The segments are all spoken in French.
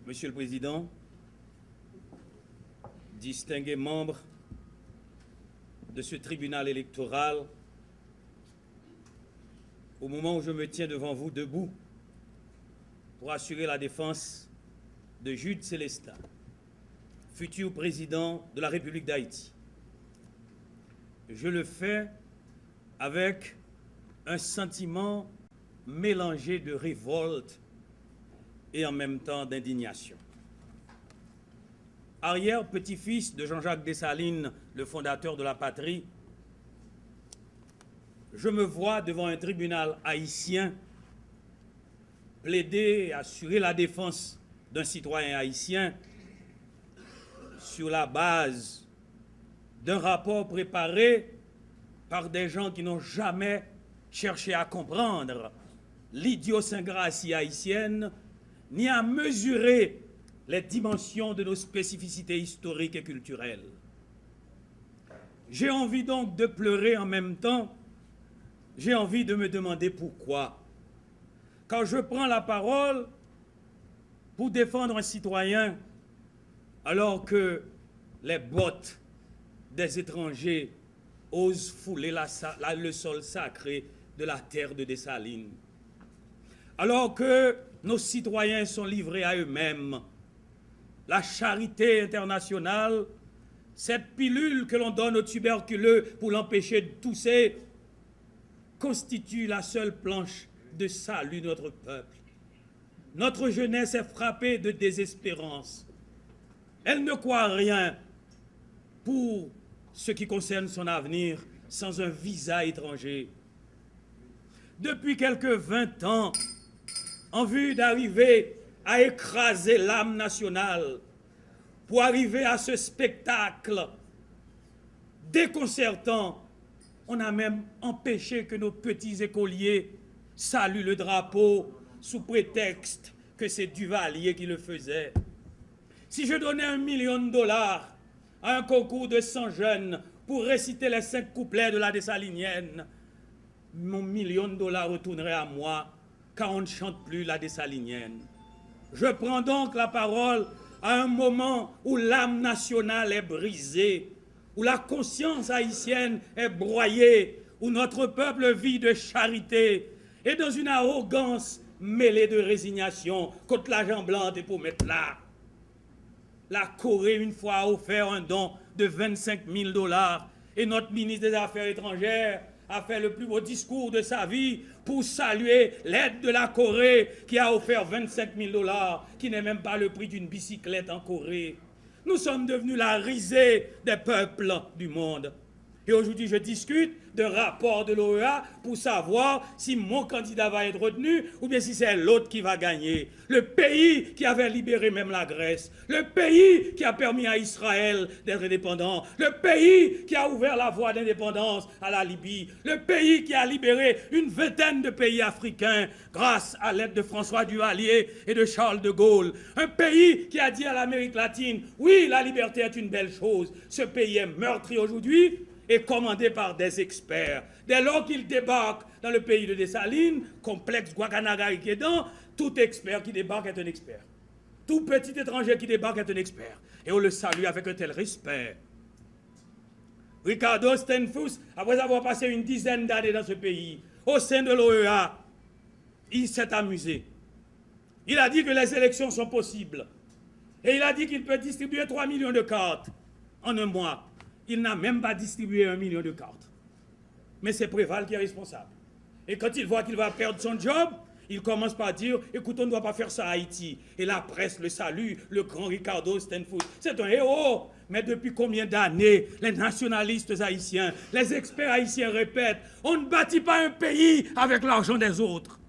Monsieur le Président, distingués membres de ce tribunal électoral, au moment où je me tiens devant vous debout pour assurer la défense de Jude Célestin, futur président de la République d'Haïti, je le fais avec un sentiment mélangé de révolte et en même temps d'indignation. Arrière-petit-fils de Jean-Jacques Dessalines, le fondateur de la patrie, je me vois devant un tribunal haïtien plaider et assurer la défense d'un citoyen haïtien sur la base d'un rapport préparé par des gens qui n'ont jamais cherché à comprendre l'idiosyncrasie haïtienne ni à mesurer les dimensions de nos spécificités historiques et culturelles. J'ai envie donc de pleurer en même temps, j'ai envie de me demander pourquoi. Quand je prends la parole pour défendre un citoyen, alors que les bottes des étrangers osent fouler le sol sacré de la terre de Dessalines, alors que nos citoyens sont livrés à eux-mêmes, la charité internationale, cette pilule que l'on donne aux tuberculeux pour l'empêcher de tousser, constitue la seule planche de salut de notre peuple. Notre jeunesse est frappée de désespérance. Elle ne croit rien pour ce qui concerne son avenir sans un visa étranger. Depuis quelques 20 ans, en vue d'arriver à écraser l'âme nationale, pour arriver à ce spectacle déconcertant, on a même empêché que nos petits écoliers saluent le drapeau sous prétexte que c'est Duvalier qui le faisait. Si je donnais $1 million à un concours de 100 jeunes pour réciter les 5 couplets de la Dessalinienne, mon $1 million retournerait à moi, car on ne chante plus la Dessalinienne. Je prends donc la parole à un moment où l'âme nationale est brisée, où la conscience haïtienne est broyée, où notre peuple vit de charité et dans une arrogance mêlée de résignation contre l'argent blanc et pour mettre là. La Corée, une fois, a offert un don de $25 000 et notre ministre des Affaires étrangères a fait le plus beau discours de sa vie pour saluer l'aide de la Corée qui a offert $25 000, qui n'est même pas le prix d'une bicyclette en Corée. Nous sommes devenus la risée des peuples du monde. Et aujourd'hui, je discute d'un rapport de l'OEA pour savoir si mon candidat va être retenu ou bien si c'est l'autre qui va gagner. Le pays qui avait libéré même la Grèce, le pays qui a permis à Israël d'être indépendant, le pays qui a ouvert la voie d'indépendance à la Libye, le pays qui a libéré une vingtaine de pays africains grâce à l'aide de François Duvalier et de Charles de Gaulle. Un pays qui a dit à l'Amérique latine, oui, la liberté est une belle chose. Ce pays est meurtri aujourd'hui et commandé par des experts. Dès lors qu'il débarque dans le pays de Dessalines, complexe Guacanagari-Kédan, tout expert qui débarque est un expert. Tout petit étranger qui débarque est un expert. Et on le salue avec un tel respect. Ricardo Stenfus, après avoir passé une dizaine d'années dans ce pays, au sein de l'OEA, il s'est amusé. Il a dit que les élections sont possibles. Et il a dit qu'il peut distribuer 3 millions de cartes en un mois. Il n'a même pas distribué 1 million de cartes. Mais c'est Préval qui est responsable. Et quand il voit qu'il va perdre son job, il commence par dire, écoute, on ne doit pas faire ça à Haïti. Et la presse le salue, le grand Ricardo Stenfus. C'est un héros. Mais depuis combien d'années, les nationalistes haïtiens, les experts haïtiens répètent, on ne bâtit pas un pays avec l'argent des autres.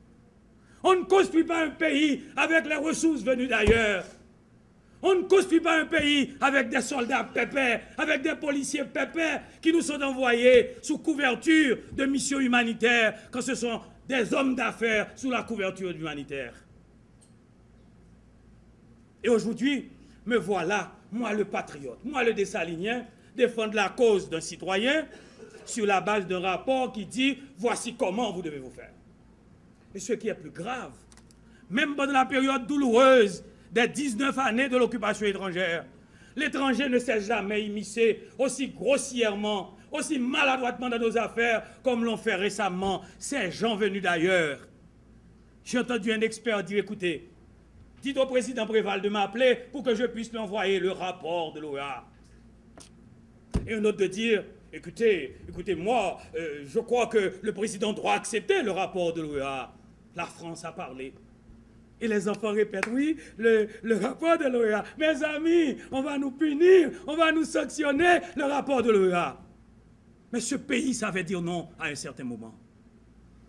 On ne construit pas un pays avec les ressources venues d'ailleurs. On ne construit pas un pays avec des soldats pépères, avec des policiers pépères qui nous sont envoyés sous couverture de missions humanitaires quand ce sont des hommes d'affaires sous la couverture humanitaire. Et aujourd'hui, me voilà, moi le patriote, moi le Dessalinien, défendre la cause d'un citoyen sur la base d'un rapport qui dit « voici comment vous devez vous faire ». Et ce qui est plus grave, même pendant la période douloureuse des 19 années de l'occupation étrangère. L'étranger ne s'est jamais immiscé aussi grossièrement, aussi maladroitement dans nos affaires comme l'ont fait récemment ces gens venus d'ailleurs. J'ai entendu un expert dire, écoutez, dites au président Préval de m'appeler pour que je puisse lui envoyer le rapport de l'OEA. Et un autre de dire, écoutez, moi, je crois que le président doit accepter le rapport de l'OEA. La France a parlé. Et les enfants répètent, oui, le rapport de l'OEA. Mes amis, on va nous punir, on va nous sanctionner, le rapport de l'OEA. Mais ce pays savait dire non à un certain moment.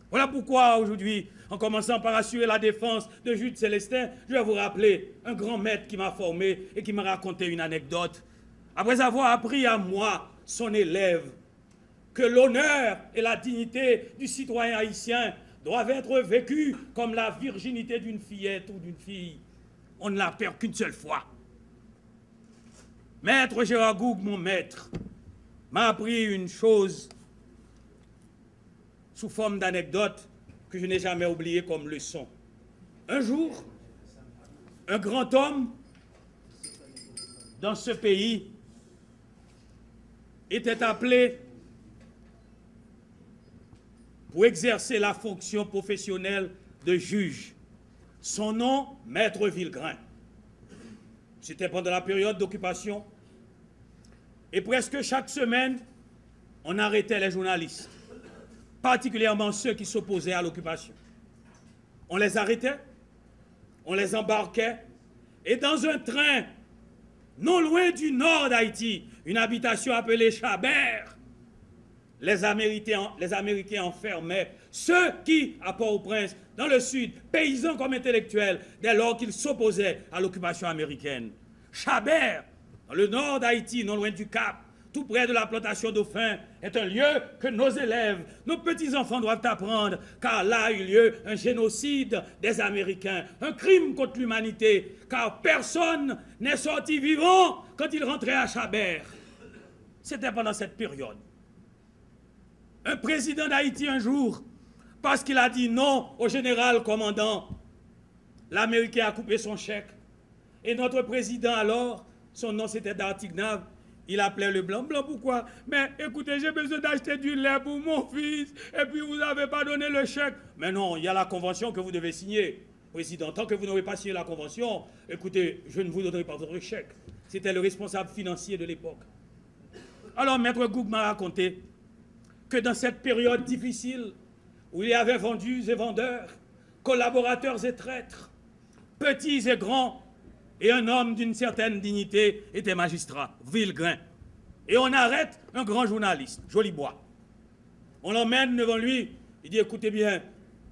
Voilà pourquoi aujourd'hui, en commençant par assurer la défense de Jude Célestin, je vais vous rappeler un grand maître qui m'a formé et qui m'a raconté une anecdote. Après avoir appris à moi, son élève, que l'honneur et la dignité du citoyen haïtien doivent être vécus comme la virginité d'une fillette ou d'une fille. On ne la perd qu'une seule fois. Maître Gérard Goug, mon maître, m'a appris une chose sous forme d'anecdote que je n'ai jamais oubliée comme leçon. Un jour, un grand homme dans ce pays était appelé pour exercer la fonction professionnelle de juge. Son nom, Maître Villegrain. C'était pendant la période d'occupation. Et presque chaque semaine, on arrêtait les journalistes, particulièrement ceux qui s'opposaient à l'occupation. On les arrêtait, on les embarquait, et dans un train, non loin du nord d'Haïti, une habitation appelée Chabert, les Américains enfermaient ceux qui, à Port-au-Prince, dans le sud, paysans comme intellectuels, dès lors qu'ils s'opposaient à l'occupation américaine. Chabert, dans le nord d'Haïti, non loin du Cap, tout près de la plantation Dauphin, est un lieu que nos élèves, nos petits-enfants doivent apprendre, car là a eu lieu un génocide des Américains, un crime contre l'humanité, car personne n'est sorti vivant quand il rentrait à Chabert. C'était pendant cette période. Un président d'Haïti un jour, parce qu'il a dit non au général commandant, l'Américain a coupé son chèque. Et notre président alors, son nom c'était Dartignave, il appelait le blanc. Blanc pourquoi? Mais écoutez, j'ai besoin d'acheter du lait pour mon fils, et puis vous n'avez pas donné le chèque. Mais non, il y a la convention que vous devez signer. Président, tant que vous n'aurez pas signé la convention, écoutez, je ne vous donnerai pas votre chèque. C'était le responsable financier de l'époque. Alors Maître Goug m'a raconté que dans cette période difficile, où il y avait vendus et vendeurs, collaborateurs et traîtres, petits et grands, et un homme d'une certaine dignité était magistrat, Villegrain. Et on arrête un grand journaliste, Jolibois. On l'emmène devant lui, il dit, écoutez bien,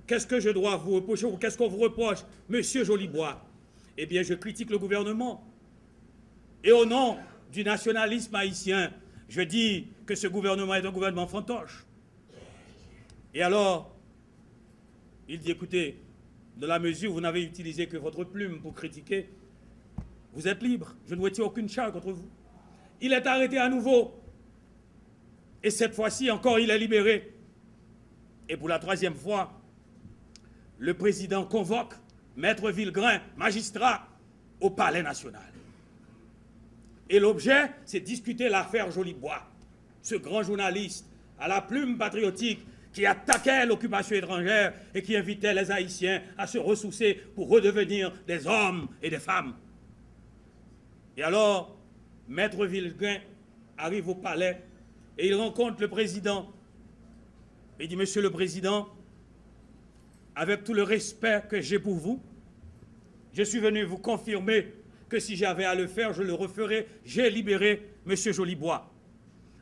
qu'est-ce que je dois vous reprocher ou qu'est-ce qu'on vous reproche, monsieur Jolibois? Eh bien, je critique le gouvernement. Et au nom du nationalisme haïtien, je dis que ce gouvernement est un gouvernement fantoche. Et alors, il dit, écoutez, dans la mesure où vous n'avez utilisé que votre plume pour critiquer, vous êtes libre, je ne retire aucune charge contre vous. Il est arrêté à nouveau. Et cette fois-ci encore, il est libéré. Et pour la troisième fois, le président convoque Maître Villegrain, magistrat, au Palais national. Et l'objet, c'est discuter l'affaire Jolibois, ce grand journaliste à la plume patriotique qui attaquait l'occupation étrangère et qui invitait les Haïtiens à se ressourcer pour redevenir des hommes et des femmes. Et alors, Maître Villegrain arrive au palais et il rencontre le président. Il dit, Monsieur le Président, avec tout le respect que j'ai pour vous, je suis venu vous confirmer que si j'avais à le faire, je le referais. J'ai libéré M. Jolibois.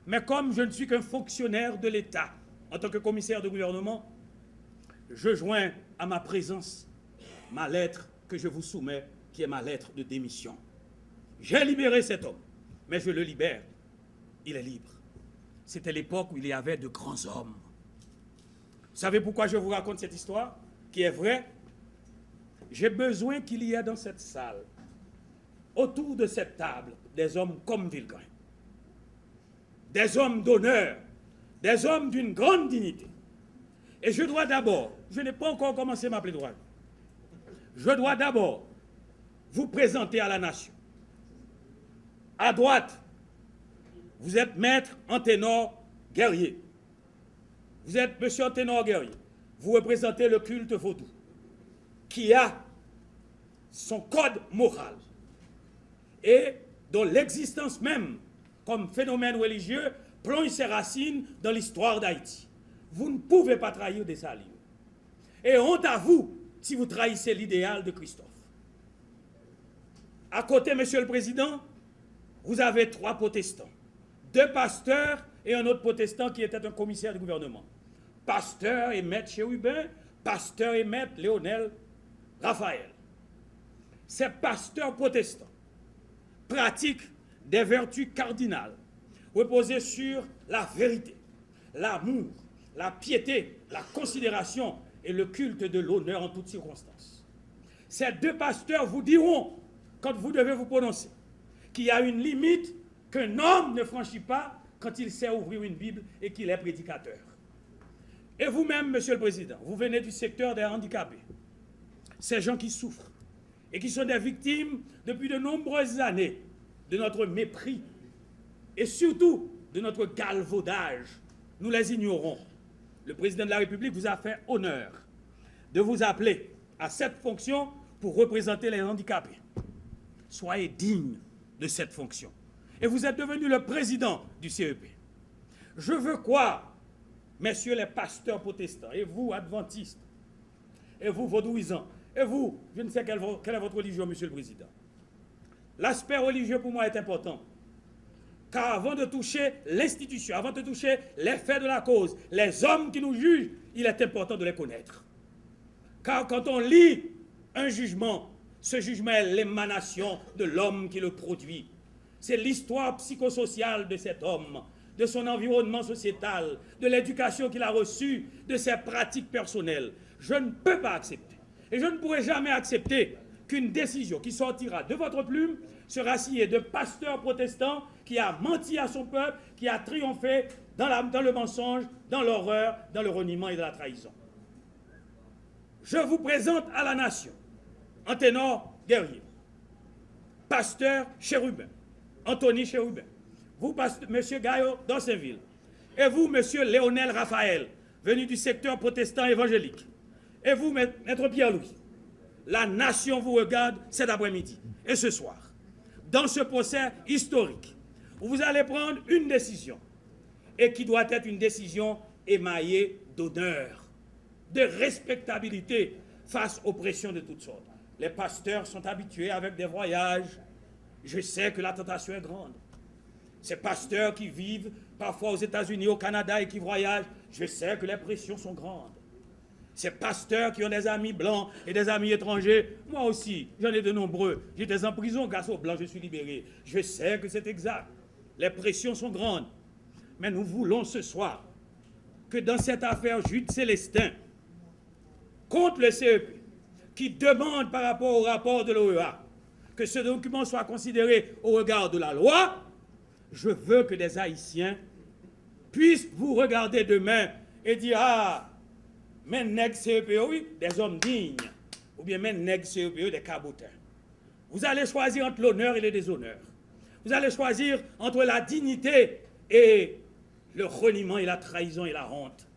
Mais comme je ne suis qu'un fonctionnaire de l'État, en tant que commissaire de gouvernement, je joins à ma présence ma lettre que je vous soumets, qui est ma lettre de démission. J'ai libéré cet homme, mais je le libère. Il est libre. C'était l'époque où il y avait de grands hommes. Vous savez pourquoi je vous raconte cette histoire, qui est vraie? J'ai besoin qu'il y ait dans cette salle, autour de cette table, des hommes comme Villegrain. Des hommes d'honneur, des hommes d'une grande dignité. Et je dois d'abord, je n'ai pas encore commencé ma plaidoirie, je dois d'abord vous présenter à la nation. À droite, vous êtes maître Anténor Guerrier. Vous êtes monsieur Anténor Guerrier. Vous représentez le culte vaudou, qui a son code moral et dont l'existence même comme phénomène religieux plonge ses racines dans l'histoire d'Haïti. Vous ne pouvez pas trahir des alliés. Et honte à vous si vous trahissez l'idéal de Christophe. À côté, monsieur le président, vous avez 3 protestants, 2 pasteurs et un autre protestant qui était un commissaire du gouvernement. Pasteur et maître Chérubin, pasteur et maître Léonel Raphaël. Ces pasteurs protestants pratiquent des vertus cardinales reposées sur la vérité, l'amour, la piété, la considération et le culte de l'honneur en toutes circonstances. Ces 2 pasteurs vous diront, quand vous devez vous prononcer, qu'il y a une limite qu'un homme ne franchit pas quand il sait ouvrir une Bible et qu'il est prédicateur. Et vous-même, monsieur le président, vous venez du secteur des handicapés. Ces gens qui souffrent et qui sont des victimes depuis de nombreuses années de notre mépris et surtout de notre galvaudage, nous les ignorons. Le président de la République vous a fait honneur de vous appeler à cette fonction pour représenter les handicapés. Soyez digne de cette fonction. Et vous êtes devenu le président du CEP. Je veux croire, messieurs les pasteurs protestants, et vous, adventistes, et vous, vaudouisants, et vous, je ne sais quelle est votre religion, monsieur le président. L'aspect religieux pour moi est important. Car avant de toucher l'institution, avant de toucher les faits de la cause, les hommes qui nous jugent, il est important de les connaître. Car quand on lit un jugement, ce jugement est l'émanation de l'homme qui le produit. C'est l'histoire psychosociale de cet homme, de son environnement sociétal, de l'éducation qu'il a reçue, de ses pratiques personnelles. Je ne peux pas accepter, et je ne pourrai jamais accepter qu'une décision qui sortira de votre plume sera signée de pasteurs protestants qui a menti à son peuple, qui a triomphé dans le mensonge, dans l'horreur, dans le reniement et dans la trahison. Je vous présente à la nation Anténor Guerrier, pasteur Chérubin, Anthony Chérubin, vous, monsieur Gaillot d'Anceville, et vous, monsieur Léonel Raphaël, venu du secteur protestant évangélique, et vous, maître Pierre-Louis. La nation vous regarde cet après-midi et ce soir, dans ce procès historique, où vous allez prendre une décision, et qui doit être une décision émaillée d'honneur, de respectabilité face aux pressions de toutes sortes. Les pasteurs sont habitués avec des voyages. Je sais que la tentation est grande. Ces pasteurs qui vivent parfois aux États-Unis, au Canada et qui voyagent, je sais que les pressions sont grandes. Ces pasteurs qui ont des amis blancs et des amis étrangers, moi aussi, j'en ai de nombreux. J'étais en prison grâce aux blancs, je suis libéré. Je sais que c'est exact. Les pressions sont grandes. Mais nous voulons ce soir que dans cette affaire Jude Célestin, contre le CEP, qui demande par rapport au rapport de l'OEA, que ce document soit considéré au regard de la loi, je veux que des Haïtiens puissent vous regarder demain et dire « Ah, mais nègres CEPO, oui, des hommes dignes, ou bien mais nègres CEPO, des cabotins. » Vous allez choisir entre l'honneur et le déshonneur. Vous allez choisir entre la dignité et le reniement et la trahison et la honte.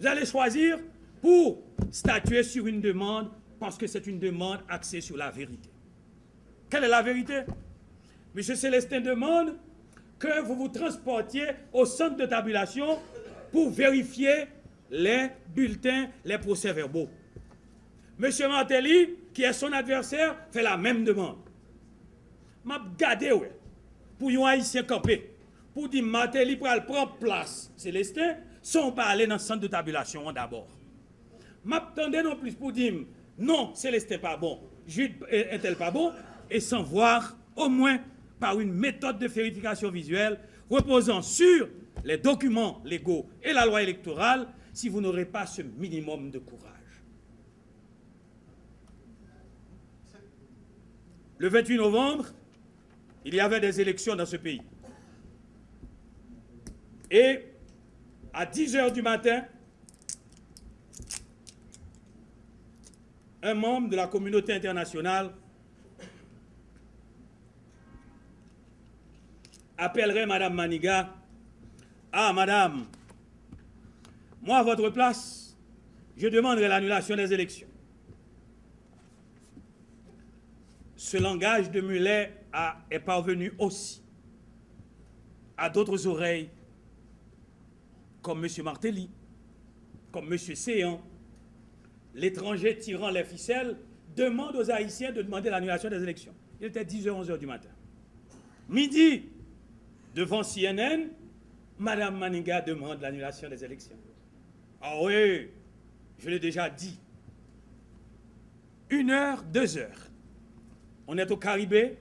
Vous allez choisir pour statuer sur une demande parce que c'est une demande axée sur la vérité. Quelle est la vérité? M. Célestin demande que vous vous transportiez au centre de tabulation pour vérifier les bulletins, les procès-verbaux. M. Martelly, qui est son adversaire, fait la même demande. Je vais regarder pour un Haïtien campé, pour dire Martelly pour prendre place, Célestin, sans parler dans le centre de tabulation d'abord. Je m'attendais non plus pour dire non, Célestin pas bon, Jude est-elle pas bon, et sans voir au moins par une méthode de vérification visuelle reposant sur les documents légaux et la loi électorale, si vous n'aurez pas ce minimum de courage. Le 28 novembre, il y avait des élections dans ce pays. Et à 10 h du matin, un membre de la communauté internationale appellerait Mme Maniga. Ah, madame, moi, à votre place, je demanderai l'annulation des élections. Ce langage de Mulet est parvenu aussi à d'autres oreilles, comme M. Martelly, comme M. Séan. L'étranger tirant les ficelles demande aux Haïtiens de demander l'annulation des élections. Il était 10h, 11h du matin. Midi, devant CNN, Mme Maniga demande l'annulation des élections. Ah oui, je l'ai déjà dit. 1h, 2h. On est au Caribé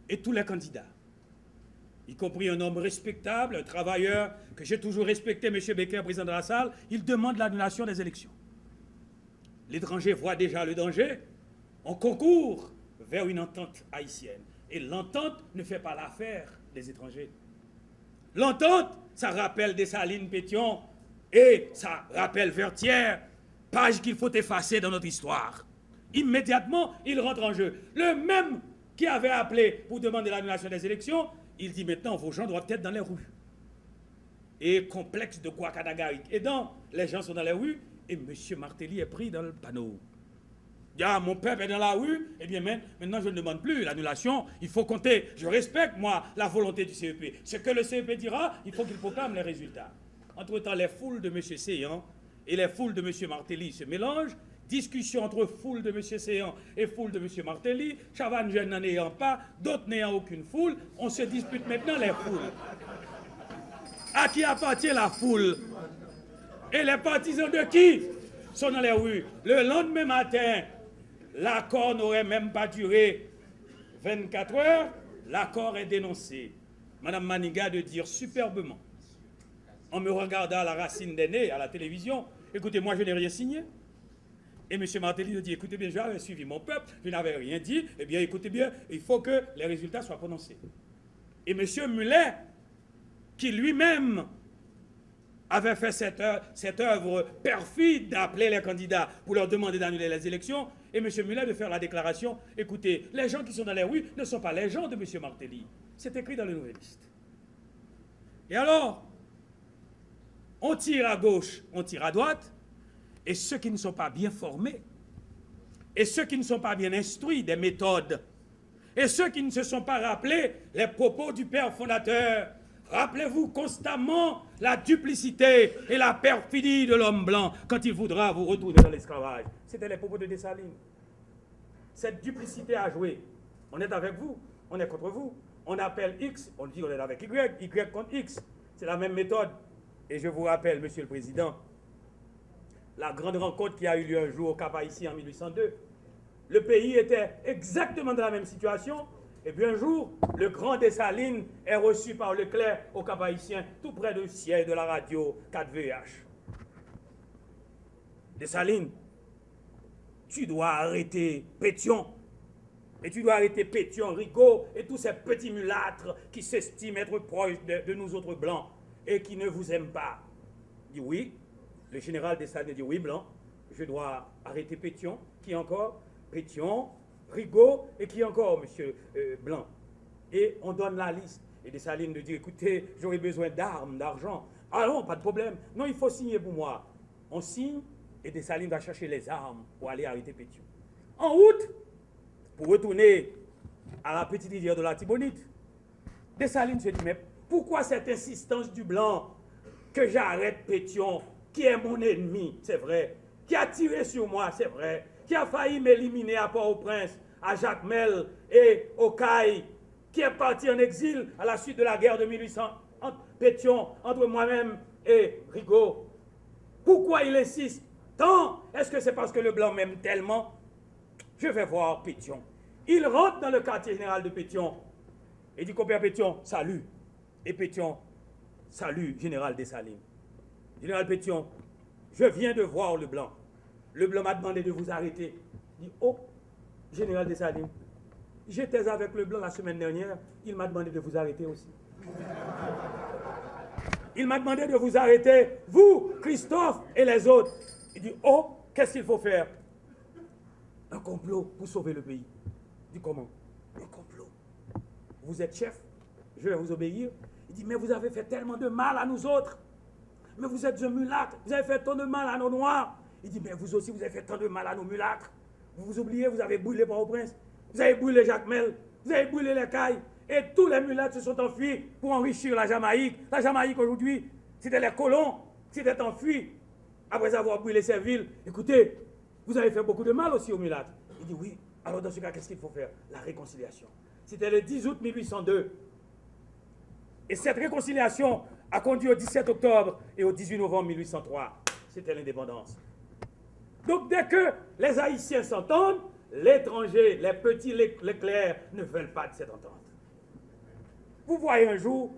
et tous les candidats, y compris un homme respectable, un travailleur que j'ai toujours respecté, M. Becker, président de la salle, il demande l'annulation des élections. L'étranger voit déjà le danger. On concourt vers une entente haïtienne. Et l'entente ne fait pas l'affaire des étrangers. L'entente, ça rappelle Dessalines, Pétion, et ça rappelle Vertière, page qu'il faut effacer dans notre histoire. Immédiatement, il rentre en jeu. Le même qui avait appelé pour demander l'annulation des élections, il dit maintenant, vos gens doivent être dans les rues. Et complexe de Guacadagaric aidant, les gens sont dans les rues, et M. Martelly est pris dans le panneau. Il dit, ah, mon peuple est dans la rue, eh bien maintenant je ne demande plus l'annulation, il faut compter. Je respecte, moi, la volonté du CEP. Ce que le CEP dira, il faut qu'il proclame les résultats. Entre-temps, les foules de M. Séan et les foules de M. Martelly se mélangent. Discussion entre foule de M. Séan et foule de M. Martelly. Chavannes jeunes n'en ayant pas, d'autres n'ayant aucune foule. On se dispute maintenant les foules. À qui appartient la foule? Et les partisans de qui sont dans les rues? Le lendemain matin, l'accord n'aurait même pas duré 24 heures. L'accord est dénoncé. Mme Maniga de dire superbement, en me regardant à la racine des nez à la télévision, écoutez, moi je n'ai rien signé. Et M. Martelly nous dit, écoutez bien, j'avais suivi mon peuple, je n'avais rien dit, eh bien écoutez bien, il faut que les résultats soient prononcés. Et M. Mulet, qui lui-même avait fait cette œuvre perfide d'appeler les candidats pour leur demander d'annuler les élections, et M. Mulet de faire la déclaration, écoutez, les gens qui sont dans les rues ne sont pas les gens de M. Martelly. C'est écrit dans le Nouvelliste. Et alors, on tire à gauche, on tire à droite, et ceux qui ne sont pas bien formés, et ceux qui ne sont pas bien instruits des méthodes, et ceux qui ne se sont pas rappelés les propos du père fondateur, rappelez-vous constamment la duplicité et la perfidie de l'homme blanc quand il voudra vous retourner dans l'esclavage. C'était les propos de Dessalines. Cette duplicité a joué. On est avec vous, on est contre vous. On appelle X, on dit on est avec Y, Y contre X. C'est la même méthode. Et je vous rappelle, Monsieur le Président, la grande rencontre qui a eu lieu un jour au Cap-Haïtien en 1802. Le pays était exactement dans la même situation. Et puis un jour, le grand Dessalines est reçu par Leclerc au Cap-Haïtien, tout près du siège de la radio 4VH. Dessalines, tu dois arrêter Pétion. Et tu dois arrêter Pétion, Rigaud et tous ces petits mulâtres qui s'estiment être proches de nous autres blancs et qui ne vous aiment pas. Il dit oui. Le général Dessalines dit oui, blanc. Je dois arrêter Pétion. Qui encore? Pétion, Rigaud et qui encore, monsieur Blanc. Et on donne la liste. Et Dessalines nous dit, écoutez, j'aurais besoin d'armes, d'argent. Ah non, pas de problème. Non, il faut signer pour moi. On signe et Dessalines va chercher les armes pour aller arrêter Pétion. En route, pour retourner à la petite rivière de la Tibonite, Dessalines se dit, mais pourquoi cette insistance du Blanc que j'arrête Pétion, qui est mon ennemi, c'est vrai, qui a tiré sur moi, c'est vrai, qui a failli m'éliminer à Port-au-Prince, à Jacmel et au Caille, qui est parti en exil à la suite de la guerre de 1800, Pétion, entre moi-même et Rigaud. Pourquoi il insiste tant? Est-ce que c'est parce que le Blanc m'aime tellement? Je vais voir Pétion. Il rentre dans le quartier général de Pétion et dit, compère Pétion, salut. Et Pétion, salut, général Dessalines. Général Pétion, je viens de voir le Blanc. Le Blanc m'a demandé de vous arrêter. Il dit, oh, général Dessalines, j'étais avec le Blanc la semaine dernière, il m'a demandé de vous arrêter aussi. Il m'a demandé de vous arrêter, vous, Christophe et les autres. Il dit, oh, qu'est-ce qu'il faut faire? Un complot pour sauver le pays. Il dit, comment? Un complot. Vous êtes chef, je vais vous obéir. Il dit, mais vous avez fait tellement de mal à nous autres. Mais vous êtes un mulâtre, vous avez fait tant de mal à nos noirs. Il dit, mais vous aussi, vous avez fait tant de mal à nos mulâtres. Vous vous oubliez, vous avez brûlé Port-au-Prince, vous avez brûlé Jacmel, vous avez brûlé les Cailles, et tous les mulâtres se sont enfuis pour enrichir la Jamaïque. La Jamaïque aujourd'hui, c'était les colons qui s'étaient enfuis après avoir brûlé ces villes. Écoutez, vous avez fait beaucoup de mal aussi aux mulâtres. Il dit, oui, alors dans ce cas, qu'est-ce qu'il faut faire? La réconciliation. C'était le 10 août 1802. Et cette réconciliation a conduit au 17 octobre et au 18 novembre 1803. C'était l'indépendance. Donc dès que les Haïtiens s'entendent, l'étranger, les petits, les clercs ne veulent pas de cette entente. Vous voyez un jour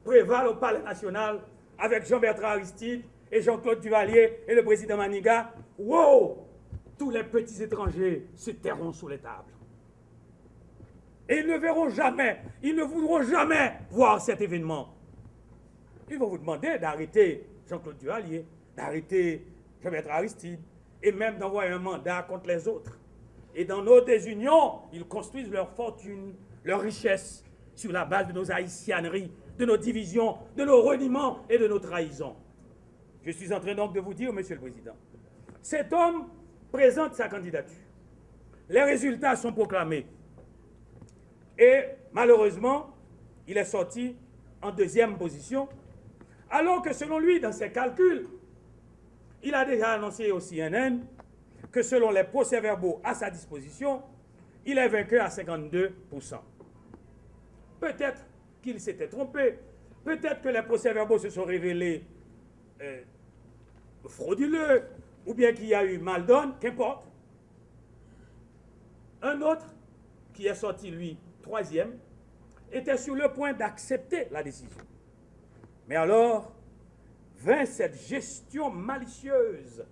Préval au Palais National avec Jean-Bertrand Aristide et Jean-Claude Duvalier et le président Maniga. Wow! Tous les petits étrangers se tairont sous les tables. Et ils ne verront jamais, ils ne voudront jamais voir cet événement. Ils vont vous demander d'arrêter Jean-Claude Duvalier, d'arrêter Jean-Bertrand Aristide, et même d'envoyer un mandat contre les autres. Et dans nos désunions, ils construisent leur fortune, leur richesse, sur la base de nos haïtianeries, de nos divisions, de nos reniements et de nos trahisons. Je suis en train donc de vous dire, Monsieur le Président, cet homme présente sa candidature. Les résultats sont proclamés. Et malheureusement, il est sorti en deuxième position, alors que selon lui, dans ses calculs, il a déjà annoncé au CNN que selon les procès-verbaux à sa disposition, il est vainqueur à 52%. Peut-être qu'il s'était trompé, peut-être que les procès-verbaux se sont révélés frauduleux, ou bien qu'il y a eu mal donne, qu'importe. Un autre, qui est sorti, lui, troisième, était sur le point d'accepter la décision. Mais alors, vint cette gestion malicieuse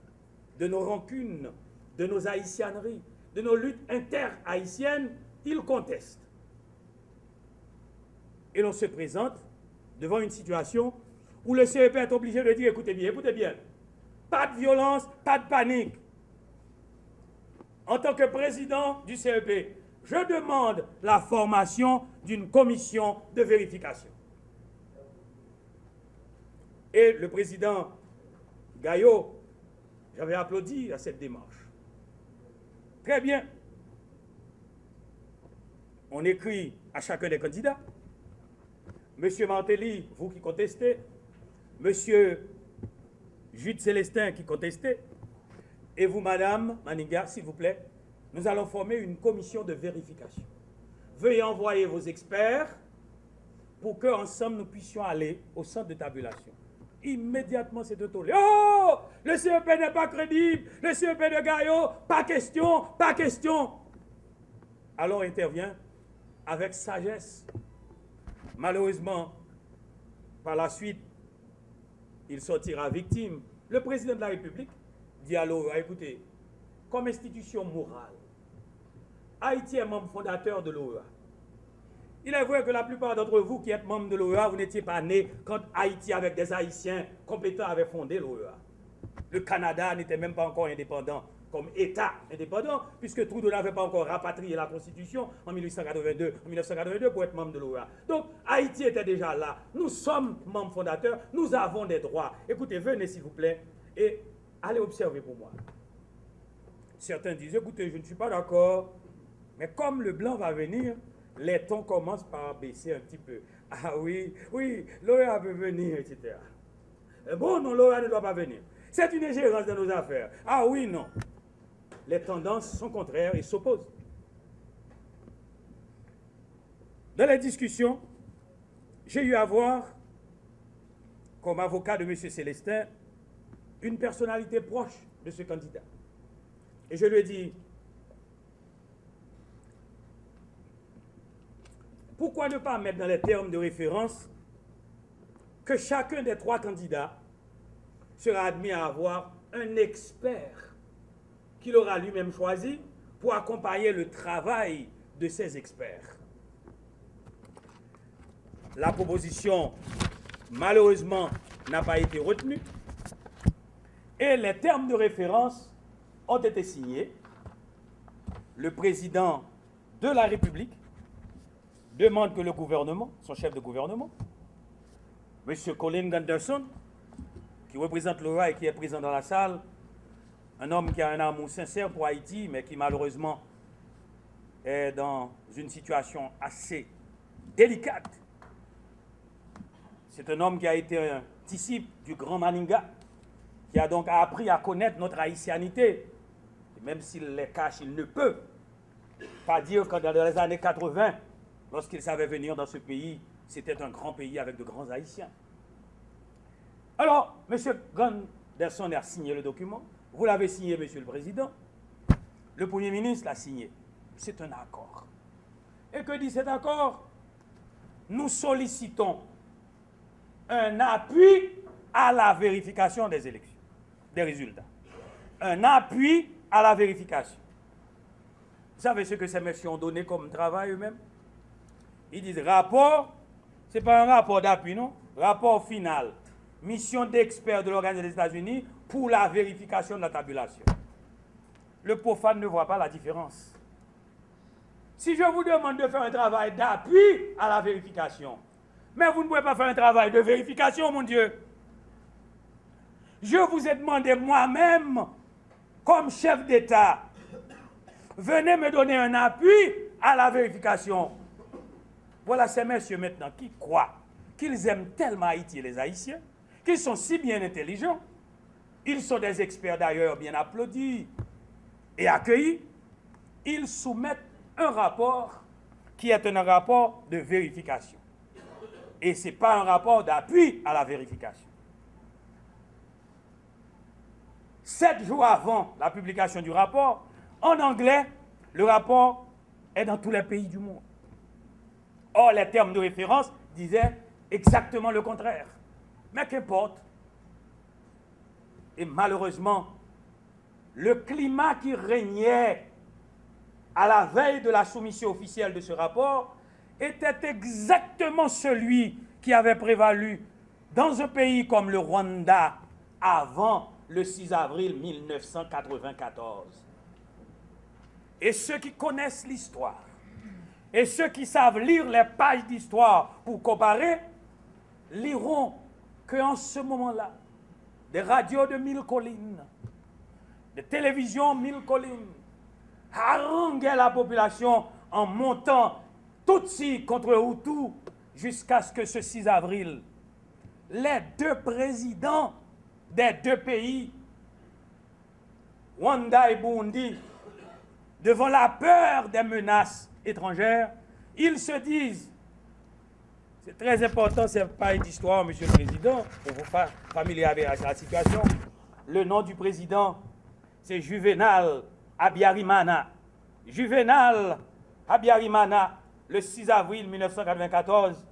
de nos rancunes, de nos haïtianeries, de nos luttes inter-haïtiennes, il conteste. Et l'on se présente devant une situation où le CEP est obligé de dire, écoutez bien, pas de violence, pas de panique. En tant que président du CEP, je demande la formation d'une commission de vérification. Et le président Gaillot, j'avais applaudi à cette démarche. Très bien. On écrit à chacun des candidats. Monsieur Martelly, vous qui contestez. Monsieur Jude Célestin qui contestez. Et vous, Madame Maniga, s'il vous plaît, nous allons former une commission de vérification. Veuillez envoyer vos experts pour qu'ensemble nous puissions aller au centre de tabulation. Immédiatement, c'est de tollé. Oh! Le CEP n'est pas crédible. Le CEP de Gaillot, pas question, pas question. Alors intervient avec sagesse. Malheureusement, par la suite, il sortira victime. Le président de la République dit à l'OEA, écoutez, comme institution morale, Haïti est membre fondateur de l'OEA. Il est vrai que la plupart d'entre vous qui êtes membres de l'OEA, vous n'étiez pas nés quand Haïti, avec des Haïtiens compétents, avait fondé l'OEA. Le Canada n'était même pas encore indépendant comme État indépendant, puisque Trudeau n'avait pas encore rapatrié la Constitution en 1982 pour être membre de l'OEA. Donc Haïti était déjà là. Nous sommes membres fondateurs, nous avons des droits. Écoutez, venez s'il vous plaît et allez observer pour moi. Certains disent, écoutez, je ne suis pas d'accord, mais comme le blanc va venir, les tons commencent par baisser un petit peu. Ah oui, l'OEA veut venir, etc. Bon, non, l'OEA ne doit pas venir. C'est une ingérence dans nos affaires. Ah oui, non. Les tendances sont contraires et s'opposent. Dans les discussions, j'ai eu à voir, comme avocat de M. Célestin, une personnalité proche de ce candidat. Et je lui ai dit, pourquoi ne pas mettre dans les termes de référence que chacun des trois candidats sera admis à avoir un expert qu'il aura lui-même choisi pour accompagner le travail de ces experts. La proposition, malheureusement, n'a pas été retenue et les termes de référence ont été signés. Le président de la République, demande que le gouvernement, son chef de gouvernement, M. Colin Gunderson, qui représente le roi et qui est présent dans la salle, un homme qui a un amour sincère pour Haïti, mais qui malheureusement est dans une situation assez délicate. C'est un homme qui a été un disciple du grand Maninga, qui a donc appris à connaître notre haïtianité. Et même s'il les cache, il ne peut pas dire que dans les années 80, lorsqu'il savait venir dans ce pays, c'était un grand pays avec de grands Haïtiens. Alors, M. Gunderson a signé le document. Vous l'avez signé, Monsieur le Président. Le Premier ministre l'a signé. C'est un accord. Et que dit cet accord? Nous sollicitons un appui à la vérification des élections, des résultats. Un appui à la vérification. Vous savez ce que ces messieurs ont donné comme travail eux-mêmes? Ils disent rapport, ce n'est pas un rapport d'appui, non? Rapport final. Mission d'experts de l'Organisation des États-Unis pour la vérification de la tabulation. Le profane ne voit pas la différence. Si je vous demande de faire un travail d'appui à la vérification, mais vous ne pouvez pas faire un travail de vérification, mon Dieu. Je vous ai demandé moi-même, comme chef d'État, venez me donner un appui à la vérification. Voilà ces messieurs maintenant qui croient qu'ils aiment tellement Haïti et les Haïtiens, qu'ils sont si bien intelligents. Ils sont des experts d'ailleurs bien applaudis et accueillis. Ils soumettent un rapport qui est un rapport de vérification. Et ce n'est pas un rapport d'appui à la vérification. 7 jours avant la publication du rapport, en anglais, le rapport est dans tous les pays du monde. Or, les termes de référence disaient exactement le contraire. Mais qu'importe. Et malheureusement, le climat qui régnait à la veille de la soumission officielle de ce rapport était exactement celui qui avait prévalu dans un pays comme le Rwanda avant le 6 avril 1994. Et ceux qui connaissent l'histoire, et ceux qui savent lire les pages d'histoire pour comparer, liront qu'en ce moment-là, des radios de 1000 collines, des télévisions 1000 collines, haranguaient la population en montant Tutsi contre Hutu jusqu'à ce que ce 6 avril, les deux présidents des deux pays, Rwanda et Burundi, devant la peur des menaces étrangères, ils se disent, c'est très important, c'est pas une histoire, Monsieur le Président, pour vous familiariser avec la situation. Le nom du président, c'est Juvenal Habyarimana. Juvenal Habyarimana, le 6 avril 1994,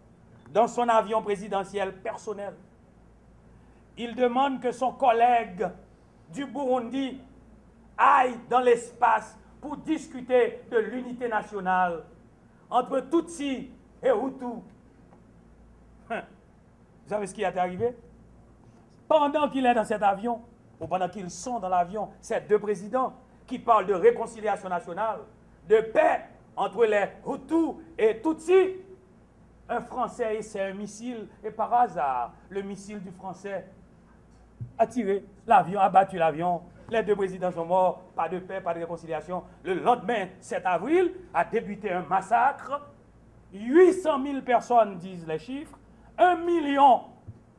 dans son avion présidentiel personnel, il demande que son collègue du Burundi aille dans l'espace pour discuter de l'unité nationale entre Tutsi et Hutu. Vous savez ce qui est arrivé? Pendant qu'il est dans cet avion, ou pendant qu'ils sont dans l'avion, ces deux présidents qui parlent de réconciliation nationale, de paix entre les Hutus et Tutsis, un Français essaie un missile, et par hasard, le missile du Français a tiré l'avion, a battu l'avion. Les deux présidents sont morts, pas de paix, pas de réconciliation. Le lendemain, 7 avril, a débuté un massacre. 800 000 personnes, disent les chiffres. 1 million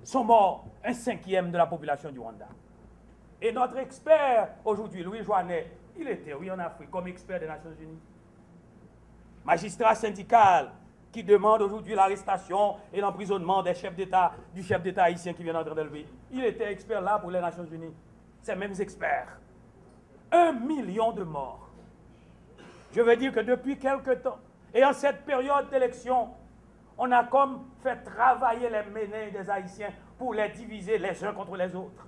sont morts, un cinquième de la population du Rwanda. Et notre expert, aujourd'hui, Louis Joannet, il était, oui, en Afrique, comme expert des Nations Unies. Magistrat syndical qui demande aujourd'hui l'arrestation et l'emprisonnement des chefs d'État, du chef d'État haïtien qui vient d'entrer dans le pays. Il était expert là pour les Nations Unies. Ces mêmes experts. 1 million de morts. Je veux dire que depuis quelque temps, et en cette période d'élection, on a comme fait travailler les ménés des Haïtiens pour les diviser les uns contre les autres.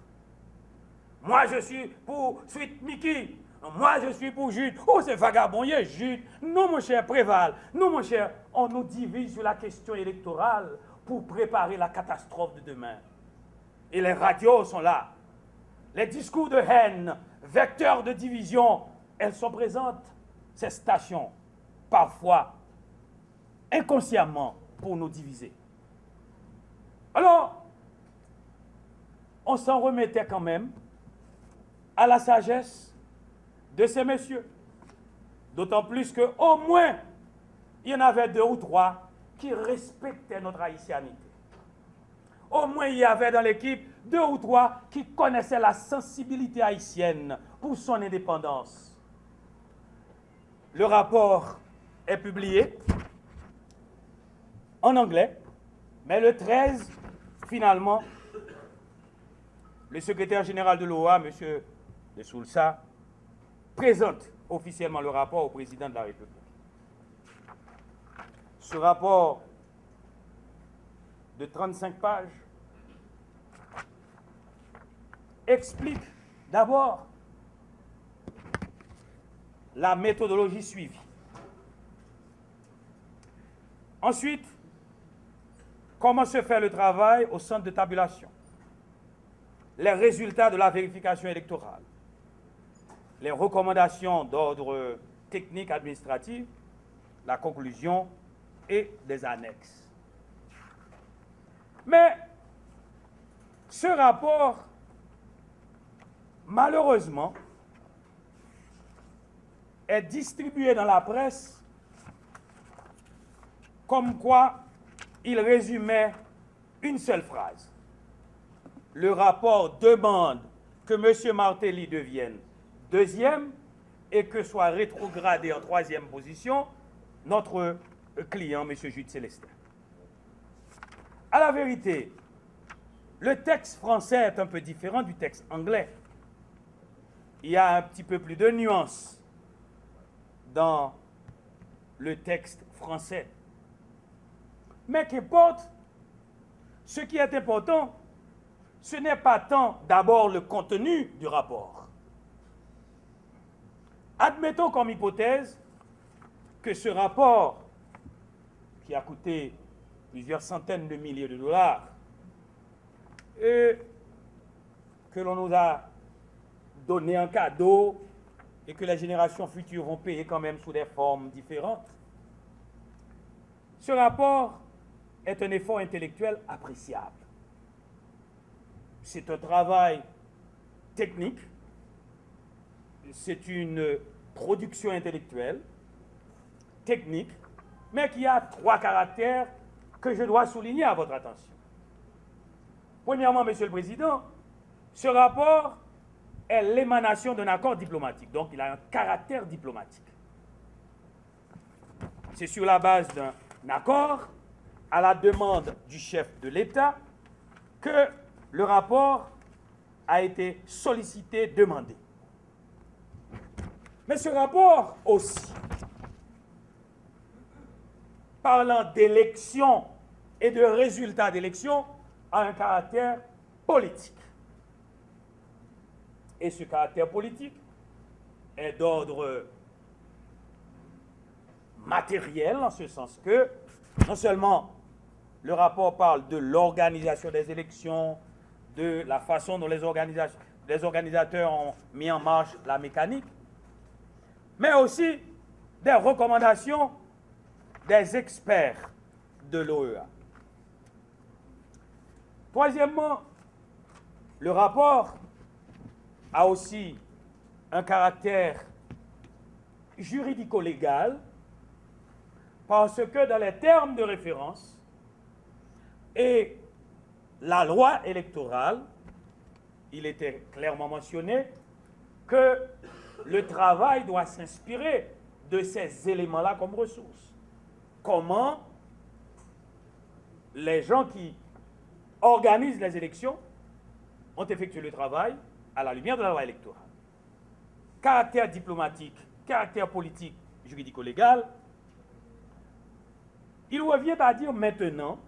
Moi, je suis pour Suite Miki. Moi, je suis pour Jude. Oh, c'est vagabond, il est Jude. Non, mon cher Préval. Non, mon cher, on nous divise sur la question électorale pour préparer la catastrophe de demain. Et les radios sont là. Les discours de haine, vecteurs de division, elles sont présentes, ces stations. Parfois, inconsciemment pour nous diviser. Alors, on s'en remettait quand même à la sagesse de ces messieurs. D'autant plus qu'au moins, il y en avait 2 ou 3 qui respectaient notre haïtianité. Au moins, il y avait dans l'équipe 2 ou 3 qui connaissaient la sensibilité haïtienne pour son indépendance. Le rapport est publié en anglais, mais le 13, finalement, le secrétaire général de l'OA, M. de Soulsa, présente officiellement le rapport au président de la République. Ce rapport de 35 pages explique d'abord la méthodologie suivie. Ensuite, comment se fait le travail au centre de tabulation, les résultats de la vérification électorale, les recommandations d'ordre technique administratif, la conclusion et des annexes. Mais ce rapport, malheureusement, est distribué dans la presse comme quoi il résumait une seule phrase. Le rapport demande que M. Martelly devienne deuxième et que soit rétrogradé en 3e position notre client, M. Jude Célestin. À la vérité, le texte français est un peu différent du texte anglais. Il y a un petit peu plus de nuances dans le texte français. Mais qu'importe, ce qui est important, ce n'est pas tant d'abord le contenu du rapport. Admettons comme hypothèse que ce rapport, qui a coûté plusieurs centaines de milliers de dollars, et que l'on nous a donné un cadeau et que les générations futures vont payer quand même sous des formes différentes. Ce rapport est un effort intellectuel appréciable. C'est un travail technique, c'est une production intellectuelle, technique, mais qui a 3 caractères que je dois souligner à votre attention. Premièrement, Monsieur le Président, ce rapport est l'émanation d'un accord diplomatique, donc il a un caractère diplomatique. C'est sur la base d'un accord, à la demande du chef de l'État, que le rapport a été sollicité, demandé. Mais ce rapport aussi, parlant d'élections et de résultats d'élections, a un caractère politique. Et ce caractère politique est d'ordre matériel, en ce sens que non seulement le rapport parle de l'organisation des élections, de la façon dont les organisateurs ont mis en marche la mécanique, mais aussi des recommandations des experts de l'OEA. Troisièmement, le rapport a aussi un caractère juridico-légal parce que dans les termes de référence et la loi électorale, il était clairement mentionné que le travail doit s'inspirer de ces éléments-là comme ressources. Comment les gens qui organisent les élections ont effectué le travail à la lumière de la loi électorale. Caractère diplomatique, caractère politique, juridico-légal. Il revient à dire maintenant,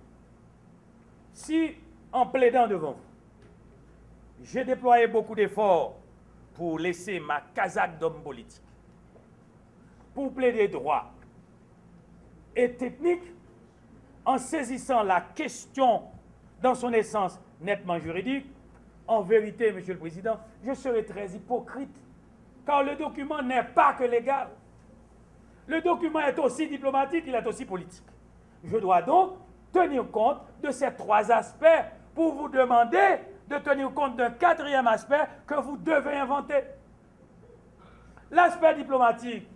si en plaidant devant vous, j'ai déployé beaucoup d'efforts pour laisser ma casaque d'homme politique, pour plaider droit et technique, en saisissant la question dans son essence nettement juridique, en vérité, Monsieur le Président, je serai très hypocrite, car le document n'est pas que légal. Le document est aussi diplomatique, il est aussi politique. Je dois donc tenir compte de ces trois aspects pour vous demander de tenir compte d'un quatrième aspect que vous devez inventer. L'aspect diplomatique,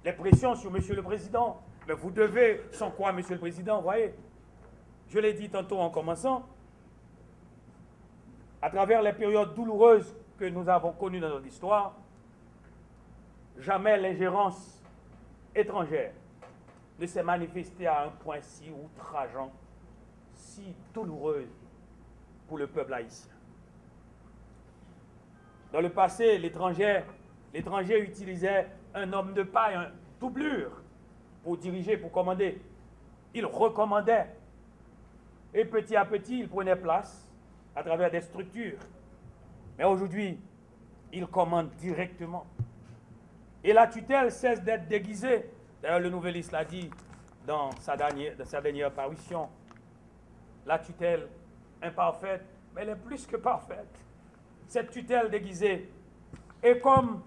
les pressions sur M. le Président. Mais vous devez, sans quoi, M. le Président, vous voyez, je l'ai dit tantôt en commençant, à travers les périodes douloureuses que nous avons connues dans notre histoire, jamais l'ingérence étrangère ne s'est manifestée à un point si outrageant, si douloureuse pour le peuple haïtien. Dans le passé, l'étranger utilisait un homme de paille, une doublure, pour diriger, pour commander. Il recommandait. Et petit à petit, il prenait place à travers des structures. Mais aujourd'hui, il commande directement. Et la tutelle cesse d'être déguisée. D'ailleurs, le Nouvelliste l'a dit dans sa dernière parution. La tutelle imparfaite, mais elle est plus que parfaite. Cette tutelle déguisée. Et comme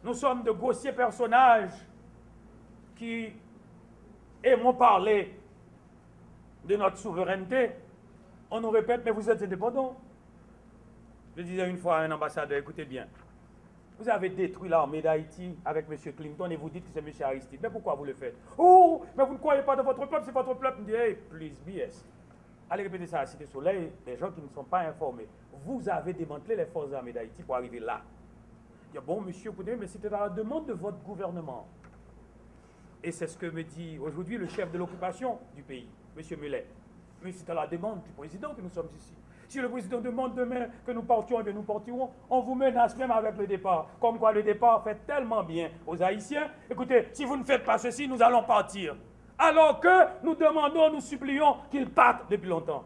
nous sommes de grossiers personnages qui aimons parler de notre souveraineté, on nous répète, mais vous êtes indépendants. Je disais une fois à un ambassadeur, écoutez bien, vous avez détruit l'armée d'Haïti avec M. Clinton et vous dites que c'est M. Aristide. Mais pourquoi vous le faites? Oh, mais vous ne croyez pas dans votre peuple, c'est votre peuple. Me dit, hey, please, BS. Allez répéter ça à Cité Soleil, les gens qui ne sont pas informés. Vous avez démantelé les forces armées d'Haïti pour arriver là. Il dit, bon, monsieur, écoutez, mais c'était à la demande de votre gouvernement. Et c'est ce que me dit aujourd'hui le chef de l'occupation du pays, M. Mulet. Mais c'est à la demande du président que nous sommes ici. Si le président demande demain que nous partions, eh bien nous partirons. On vous menace même avec le départ. Comme quoi le départ fait tellement bien aux Haïtiens. Écoutez, si vous ne faites pas ceci, nous allons partir. Alors que nous demandons, nous supplions qu'ils partent depuis longtemps.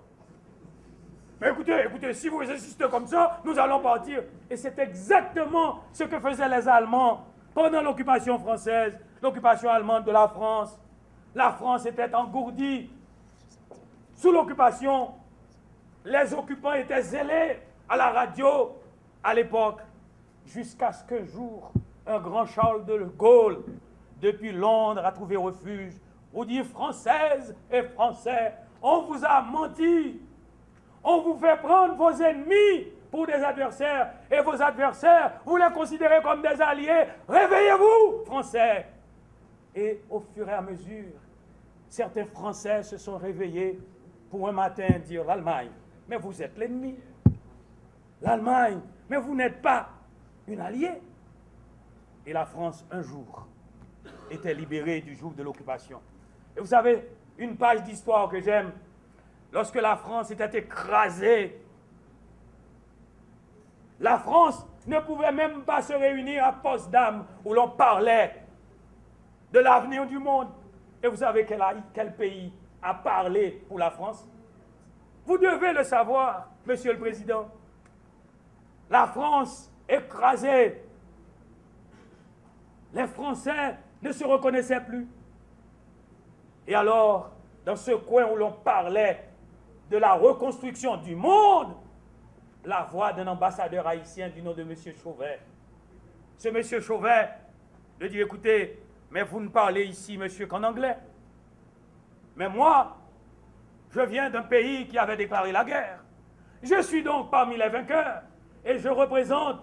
Mais écoutez, si vous insistez comme ça, nous allons partir. Et c'est exactement ce que faisaient les Allemands pendant l'occupation française, l'occupation allemande de la France. La France était engourdie. Sous l'occupation, les occupants étaient zélés à la radio à l'époque, jusqu'à ce qu'un jour, un grand Charles de Gaulle, depuis Londres, a trouvé refuge pour dire Françaises et Français, on vous a menti, on vous fait prendre vos ennemis pour des adversaires, et vos adversaires, vous les considérez comme des alliés. Réveillez-vous, Français! Et au fur et à mesure, certains Français se sont réveillés pour un matin dire l'Allemagne, mais vous êtes l'ennemi. L'Allemagne, mais vous n'êtes pas une alliée. Et la France, un jour, était libérée du joug de l'occupation. Et vous savez, une page d'histoire que j'aime, lorsque la France était écrasée, la France ne pouvait même pas se réunir à Potsdam où l'on parlait de l'avenir du monde. Et vous savez quel pays a parlé pour la France? Vous devez le savoir, Monsieur le Président. La France écrasée. Les Français ne se reconnaissaient plus. Et alors, dans ce coin où l'on parlait de la reconstruction du monde, la voix d'un ambassadeur haïtien du nom de M. Chauvet. Ce M. Chauvet lui dit, écoutez, mais vous ne parlez ici, monsieur, qu'en anglais. Mais moi, je viens d'un pays qui avait déclaré la guerre. Je suis donc parmi les vainqueurs et je représente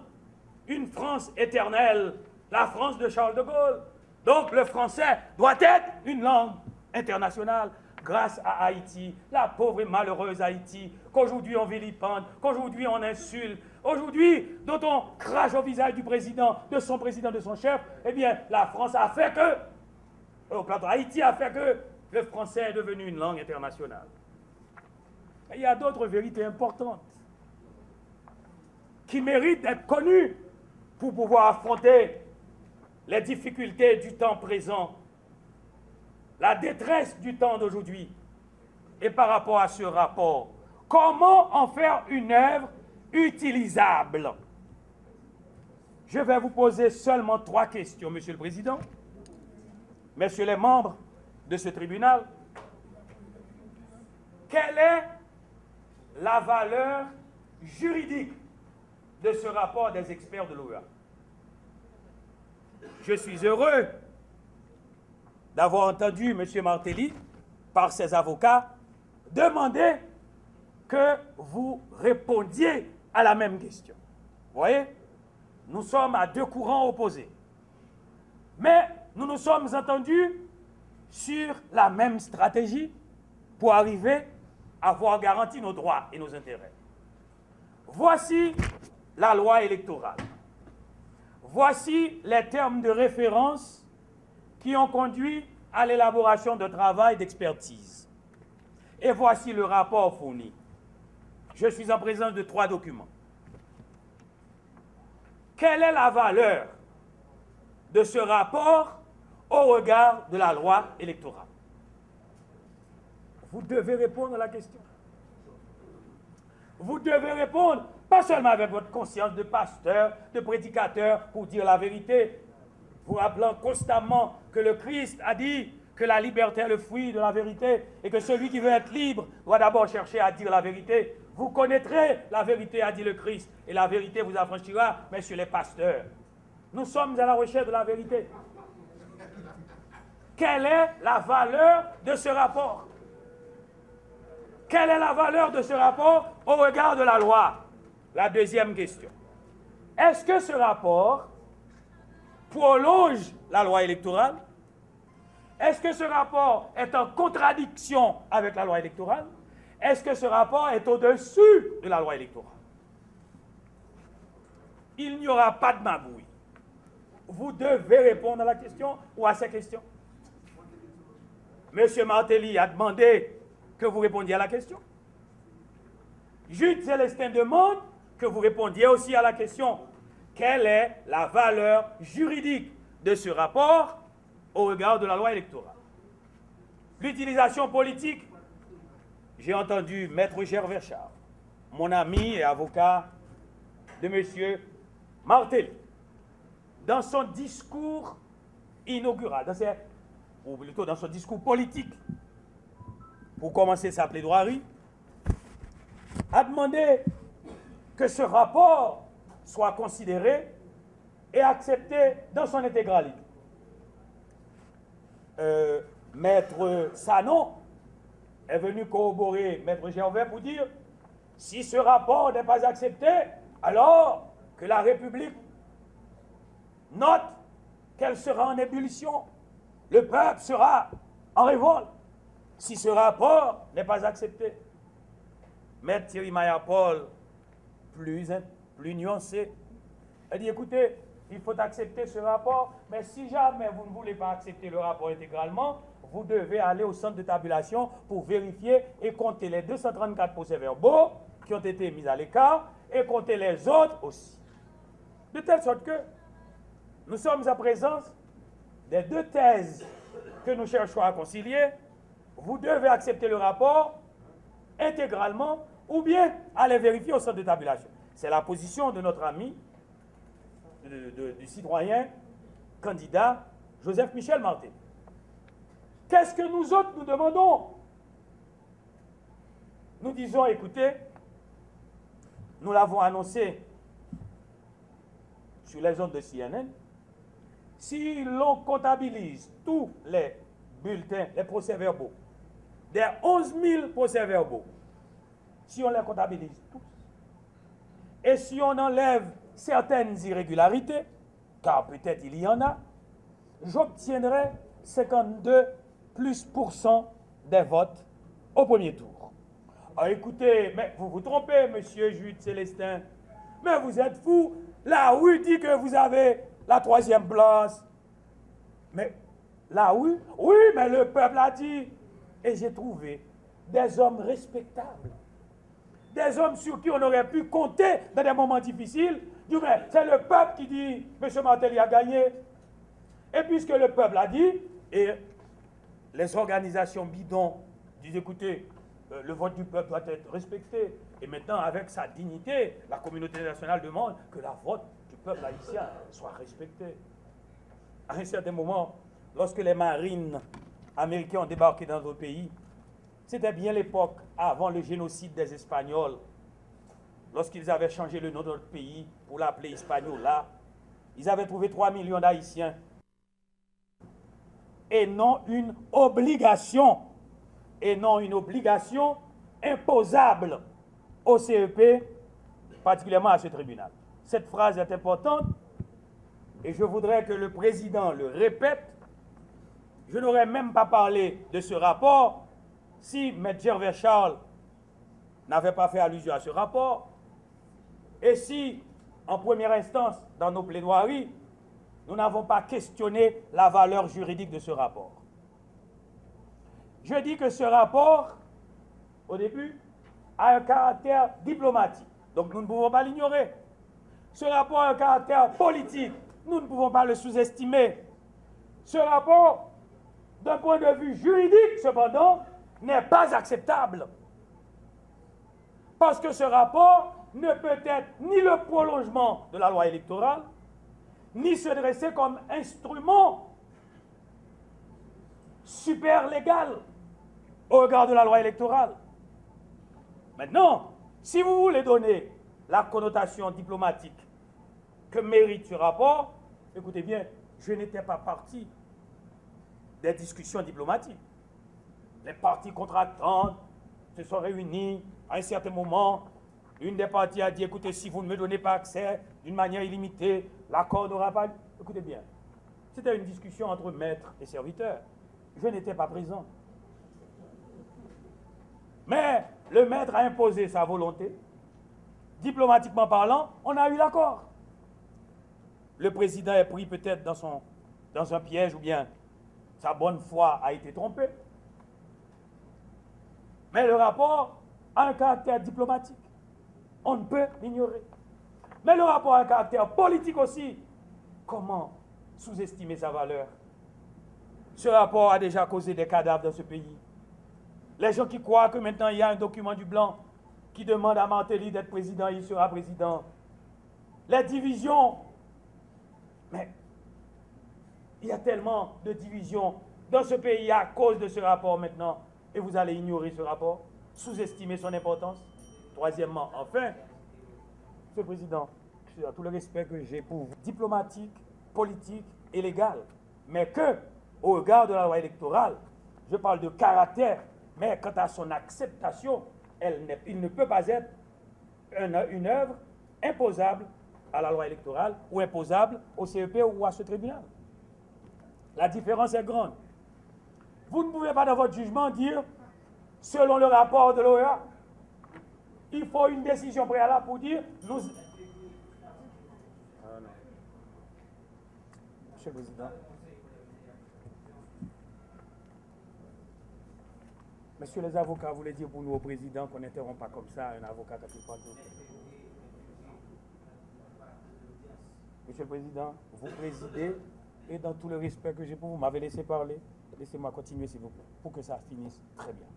une France éternelle, la France de Charles de Gaulle. Donc le français doit être une langue internationale. Grâce à Haïti, la pauvre et malheureuse Haïti, qu'aujourd'hui on vilipende, qu'aujourd'hui on insulte, aujourd'hui dont on crache au visage du président, de son chef, eh bien la France a fait que, au plateau Haïti a fait que le français est devenu une langue internationale. Et il y a d'autres vérités importantes qui méritent d'être connues pour pouvoir affronter les difficultés du temps présent, la détresse du temps d'aujourd'hui. Et par rapport à ce rapport, comment en faire une œuvre utilisable? Je vais vous poser seulement 3 questions, Monsieur le Président, messieurs les membres de ce tribunal. Quelle est la valeur juridique de ce rapport des experts de l'OEA? Je suis heureux d'avoir entendu M. Martelly par ses avocats, demandait que vous répondiez à la même question. Vous voyez, nous sommes à deux courants opposés. Mais nous nous sommes entendus sur la même stratégie pour arriver à avoir garanti nos droits et nos intérêts. Voici la loi électorale. Voici les termes de référence qui ont conduit à l'élaboration de travail d'expertise. Et voici le rapport fourni. Je suis en présence de 3 documents. Quelle est la valeur de ce rapport au regard de la loi électorale? Vous devez répondre à la question. Vous devez répondre, pas seulement avec votre conscience de pasteur, de prédicateur, pour dire la vérité, vous rappelant constamment que le Christ a dit que la liberté est le fruit de la vérité et que celui qui veut être libre doit d'abord chercher à dire la vérité. Vous connaîtrez la vérité, a dit le Christ, et la vérité vous affranchira, messieurs les pasteurs. Nous sommes à la recherche de la vérité. Quelle est la valeur de ce rapport? Quelle est la valeur de ce rapport au regard de la loi? La deuxième question. Est-ce que ce rapport prolonge la loi électorale? Est-ce que ce rapport est en contradiction avec la loi électorale? Est-ce que ce rapport est au-dessus de la loi électorale? Il n'y aura pas de magouille. Vous devez répondre à la question ou à ces questions. M. Martelly a demandé que vous répondiez à la question. Jude Célestin demande que vous répondiez aussi à la question. Quelle est la valeur juridique de ce rapport au regard de la loi électorale? L'utilisation politique. J'ai entendu Maître Gervais Charles, mon ami et avocat de M. Martelly, dans son discours inaugural, ou plutôt dans son discours politique, pour commencer sa plaidoirie, a demandé que ce rapport soit considéré et accepté dans son intégralité. Maître Sanon est venu corroborer Maître Gervais pour dire si ce rapport n'est pas accepté, alors que la République note qu'elle sera en ébullition, le peuple sera en révolte. Si ce rapport n'est pas accepté, Maître Thierry Mayapol, plus nuancé, a dit écoutez, il faut accepter ce rapport, mais si jamais vous ne voulez pas accepter le rapport intégralement, vous devez aller au centre de tabulation pour vérifier et compter les 234 procès-verbaux qui ont été mis à l'écart et compter les autres aussi. De telle sorte que nous sommes en présence des 2 thèses que nous cherchons à concilier. Vous devez accepter le rapport intégralement ou bien aller vérifier au centre de tabulation. C'est la position de notre ami, du citoyen candidat Joseph Michel Martelly. Qu'est-ce que nous autres nous demandons? Nous disons, écoutez, nous l'avons annoncé sur les ondes de CNN, si l'on comptabilise tous les bulletins, les procès-verbaux, des 11 000 procès-verbaux, si on les comptabilise tous, et si on enlève certaines irrégularités, car peut-être il y en a, j'obtiendrai 52% des votes au premier tour. Ah, écoutez, mais vous vous trompez, monsieur Jude Célestin. Mais vous êtes fou. La rue dit que vous avez la 3e place. Mais la rue, oui, mais le peuple a dit. Et j'ai trouvé des hommes respectables. Des hommes sur qui on aurait pu compter dans des moments difficiles. C'est le peuple qui dit, M. Martelly a gagné. Et puisque le peuple a dit, et les organisations bidons disent, écoutez, le vote du peuple doit être respecté. Et maintenant, avec sa dignité, la communauté nationale demande que la vote du peuple haïtien soit respectée. À un certain moment, lorsque les marines américains ont débarqué dans notre pays, c'était bien l'époque avant le génocide des Espagnols, lorsqu'ils avaient changé le nom de notre pays pour l'appeler Hispaniola. Ils avaient trouvé 3 millions d'Haïtiens et non une obligation et non une obligation imposable au CEP, particulièrement à ce tribunal. Cette phrase est importante et je voudrais que le président le répète. Je n'aurais même pas parlé de ce rapport si M. Gervais Charles n'avait pas fait allusion à ce rapport et si, en première instance, dans nos plaidoiries, nous n'avons pas questionné la valeur juridique de ce rapport. Je dis que ce rapport, au début, a un caractère diplomatique. Donc nous ne pouvons pas l'ignorer. Ce rapport a un caractère politique. Nous ne pouvons pas le sous-estimer. Ce rapport, d'un point de vue juridique, cependant, n'est pas acceptable. Parce que ce rapport ne peut être ni le prolongement de la loi électorale, ni se dresser comme instrument super légal au regard de la loi électorale. Maintenant, si vous voulez donner la connotation diplomatique que mérite ce rapport, écoutez bien, je n'étais pas partie des discussions diplomatiques. Les parties contractantes se sont réunies à un certain moment. Une des parties a dit, écoutez, si vous ne me donnez pas accès d'une manière illimitée, l'accord n'aura pas... Écoutez bien, c'était une discussion entre maître et serviteur. Je n'étais pas présent. Mais le maître a imposé sa volonté. Diplomatiquement parlant, on a eu l'accord. Le président est pris peut-être dans un piège ou bien sa bonne foi a été trompée. Mais le rapport a un caractère diplomatique. On ne peut l'ignorer. Mais le rapport a un caractère politique aussi. Comment sous-estimer sa valeur? Ce rapport a déjà causé des cadavres dans ce pays. Les gens qui croient que maintenant il y a un document du blanc qui demande à Martelly d'être président, il sera président. Les divisions. Mais il y a tellement de divisions dans ce pays à cause de ce rapport maintenant. Et vous allez ignorer ce rapport, sous-estimer son importance. Troisièmement, enfin, Monsieur le Président, à tout le respect que j'ai pour vous, diplomatique, politique et légal, mais que, au regard de la loi électorale, je parle de caractère, mais quant à son acceptation, il ne peut pas être une œuvre imposable à la loi électorale ou imposable au CEP ou à ce tribunal. La différence est grande. Vous ne pouvez pas dans votre jugement dire, selon le rapport de l'OEA, il faut une décision préalable pour dire, nous... Monsieur le Président. Messieurs les avocats, vous voulez dire pour nous au Président qu'on n'interrompt pas comme ça un avocat quand il parle de... Monsieur le Président, vous présidez et dans tout le respect que j'ai pour vous, m'avez laissé parler. Laissez-moi continuer s'il vous plaît, pour que ça finisse très bien.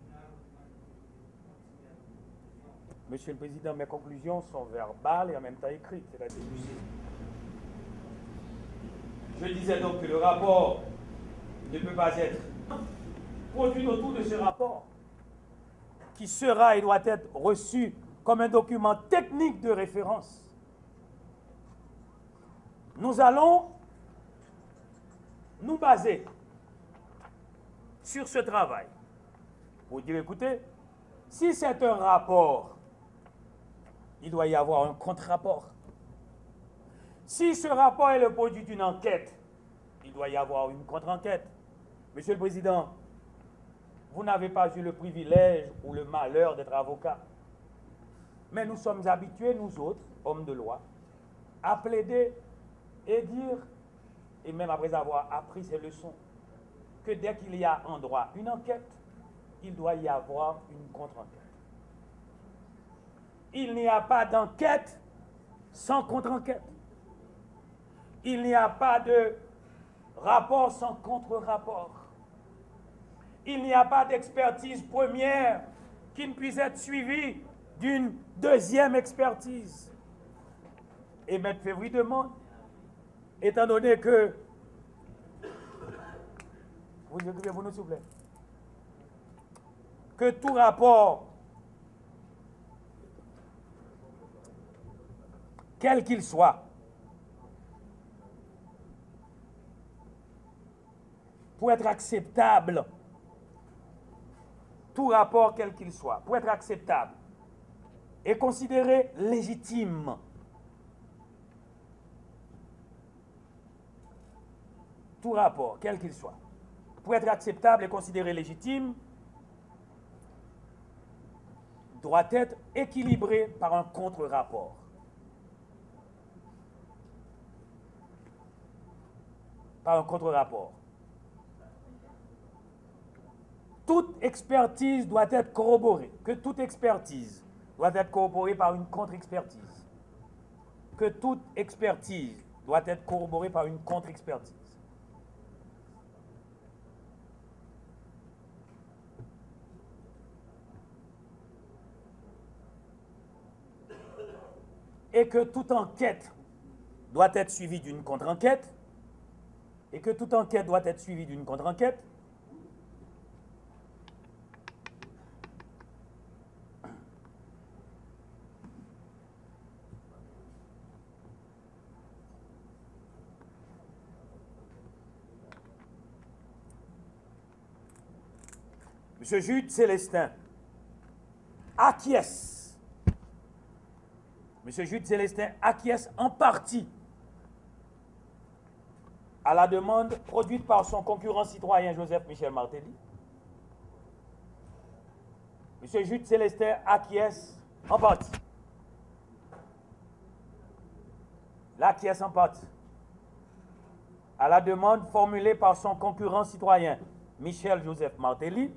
Monsieur le Président, mes conclusions sont verbales et en même temps écrites, c'est-à-dire je disais donc que le rapport ne peut pas être produit autour de ce rapport, qui sera et doit être reçu comme un document technique de référence. Nous allons nous baser sur ce travail pour dire, écoutez, si c'est un rapport, il doit y avoir un contre-rapport. Si ce rapport est le produit d'une enquête, il doit y avoir une contre-enquête. Monsieur le Président, vous n'avez pas eu le privilège ou le malheur d'être avocat. Mais nous sommes habitués, nous autres, hommes de loi, à plaider et dire, et même après avoir appris ces leçons, que dès qu'il y a en droit une enquête, il doit y avoir une contre-enquête. Il n'y a pas d'enquête sans contre-enquête. Il n'y a pas de rapport sans contre-rapport. Il n'y a pas d'expertise première qui ne puisse être suivie d'une deuxième expertise. Et M. Février demande, étant donné que... Vous nous s'il vous plaît. Que tout rapport, quel qu'il soit, pour être acceptable, tout rapport quel qu'il soit, pour être acceptable et considéré légitime, tout rapport quel qu'il soit, pour être acceptable et considéré légitime, doit être équilibré par un contre-rapport. Par un contre-rapport. Toute expertise doit être corroborée. Que toute expertise doit être corroborée par une contre-expertise. Que toute expertise doit être corroborée par une contre-expertise. Et que toute enquête doit être suivie d'une contre-enquête. Et que toute enquête doit être suivie d'une contre-enquête. M. Jude Célestin acquiesce. M. Jude Célestin acquiesce en partie à la demande produite par son concurrent citoyen Joseph Michel Martelly. M. Jude Célestin acquiesce en partie. L'acquiesce en partie à la demande formulée par son concurrent citoyen Michel Joseph Martelly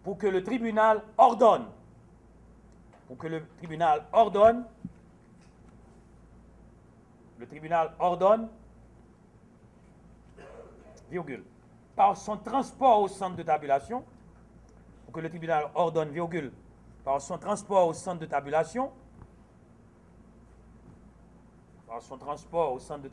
pour que le tribunal ordonne virgule, par son transport au centre de tabulation, pour que le tribunal ordonne, virgule, par son transport au centre de tabulation, ordonne, par son transport au centre de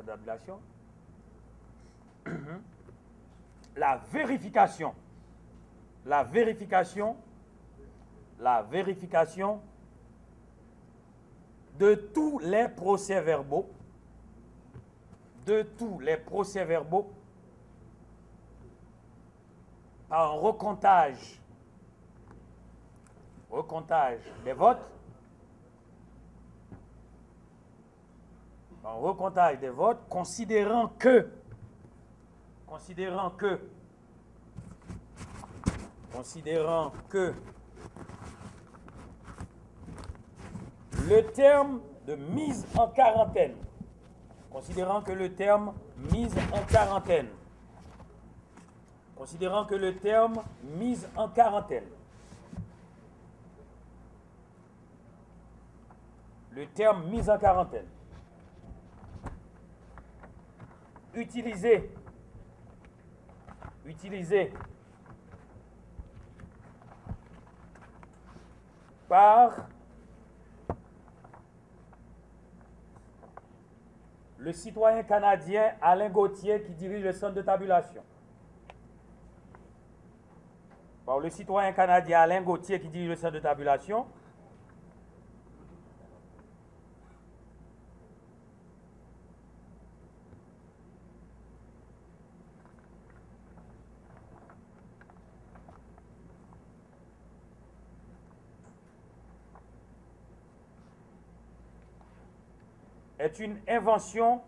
tabulation, la vérification de tous les procès-verbaux par un recomptage des votes, considérant que le terme de mise en quarantaine, utilisé par le citoyen canadien Alain Gauthier qui dirige le centre de tabulation. Est une invention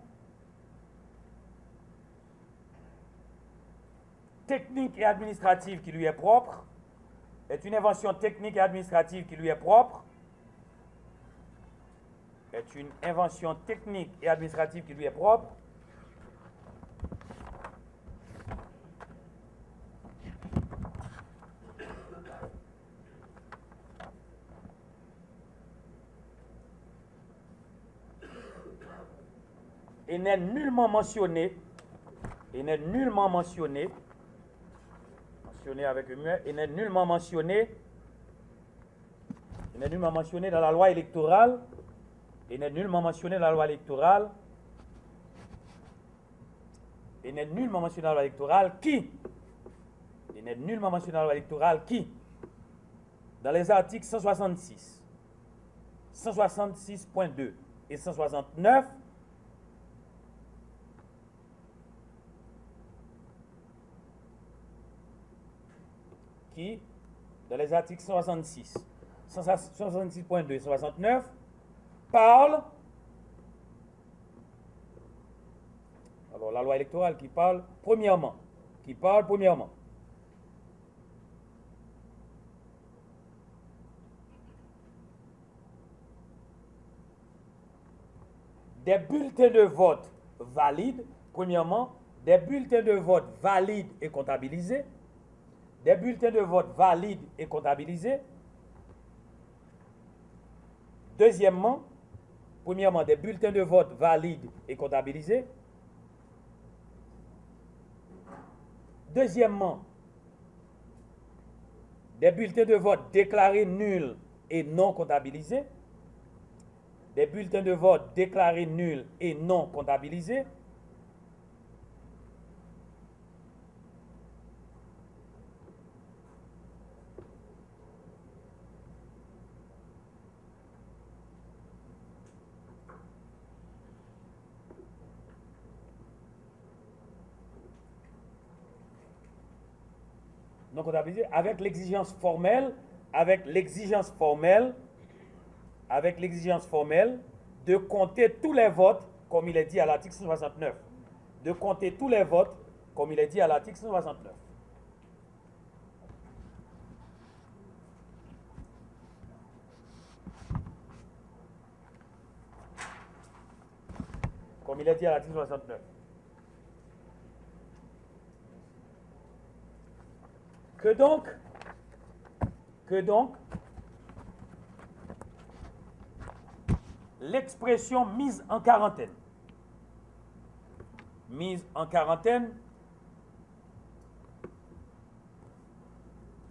technique et administrative qui lui est propre, et n'est nullement mentionné dans la loi électorale, et n'est nullement mentionné dans la loi électorale qui? Il n'est nullement mentionné dans la loi électorale qui? Dans les articles 166, 166.2 et 169, qui, dans les articles 166, 166.2 et 169, parle, alors la loi électorale qui parle premièrement, des bulletins de vote valides, premièrement, des bulletins de vote valides et comptabilisés, des bulletins de vote valides et comptabilisés. Deuxièmement, premièrement, des bulletins de vote valides et comptabilisés. Deuxièmement, des bulletins de vote déclarés nuls et non comptabilisés. Des bulletins de vote déclarés nuls et non comptabilisés. Non comptabilisés avec l'exigence formelle, de compter tous les votes, comme il est dit à l'article 169. De compter tous les votes, comme il est dit à l'article 169. Comme il est dit à l'article 69. Que donc, l'expression mise en quarantaine,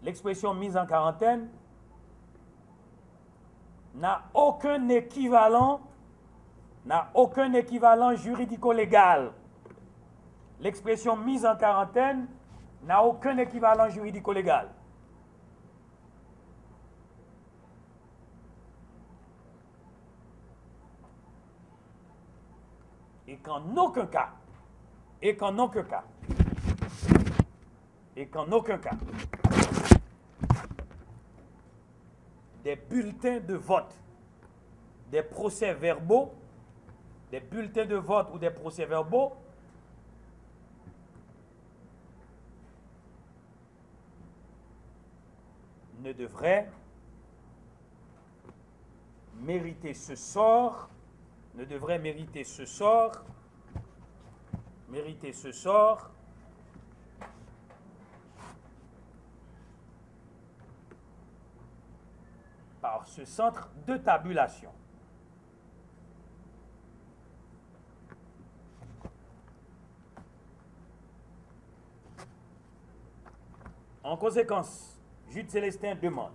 l'expression mise en quarantaine n'a aucun équivalent juridico-légal. L'expression mise en quarantaine n'a aucun équivalent juridico-légal. Et qu'en aucun cas, des bulletins de vote, des procès-verbaux, des bulletins de vote ou des procès-verbaux ne devraient mériter ce sort, par ce centre de tabulation. En conséquence, Jude Célestin demande.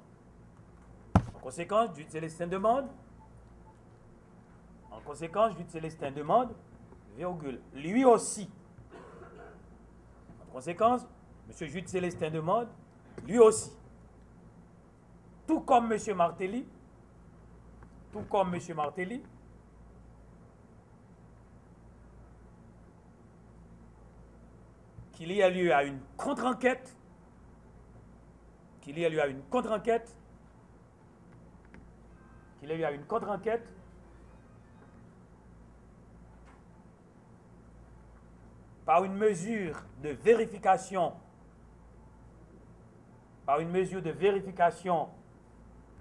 Virgule, lui aussi. En conséquence, M. Jude Célestin demande, lui aussi. Tout comme M. Martelly, qu'il y a lieu à une contre-enquête, par une mesure de vérification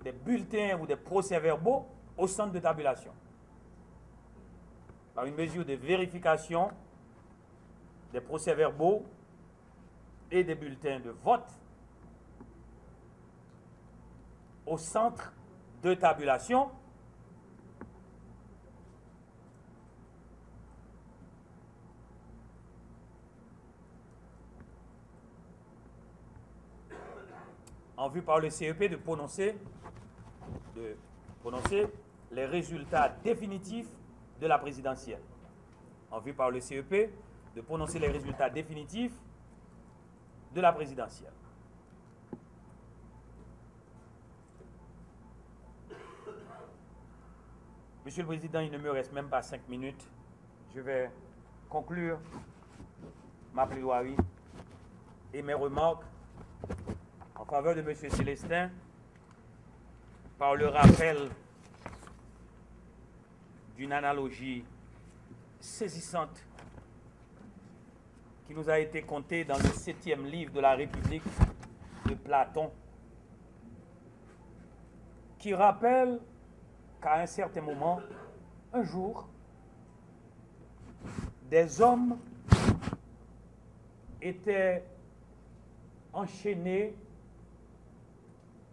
des bulletins ou des procès-verbaux au centre de tabulation. Par une mesure de vérification des procès-verbaux et des bulletins de vote au centre de tabulation en vue par le CEP de prononcer les résultats définitifs de la présidentielle. En vue par le CEP de prononcer les résultats définitifs de la présidentielle. Monsieur le Président, il ne me reste même pas 5 minutes. Je vais conclure ma plaidoirie et mes remarques en faveur de M. Célestin par le rappel d'une analogie saisissante qui nous a été contée dans le 7e livre de la République de Platon, qui rappelle qu'à un certain moment, un jour, des hommes étaient enchaînés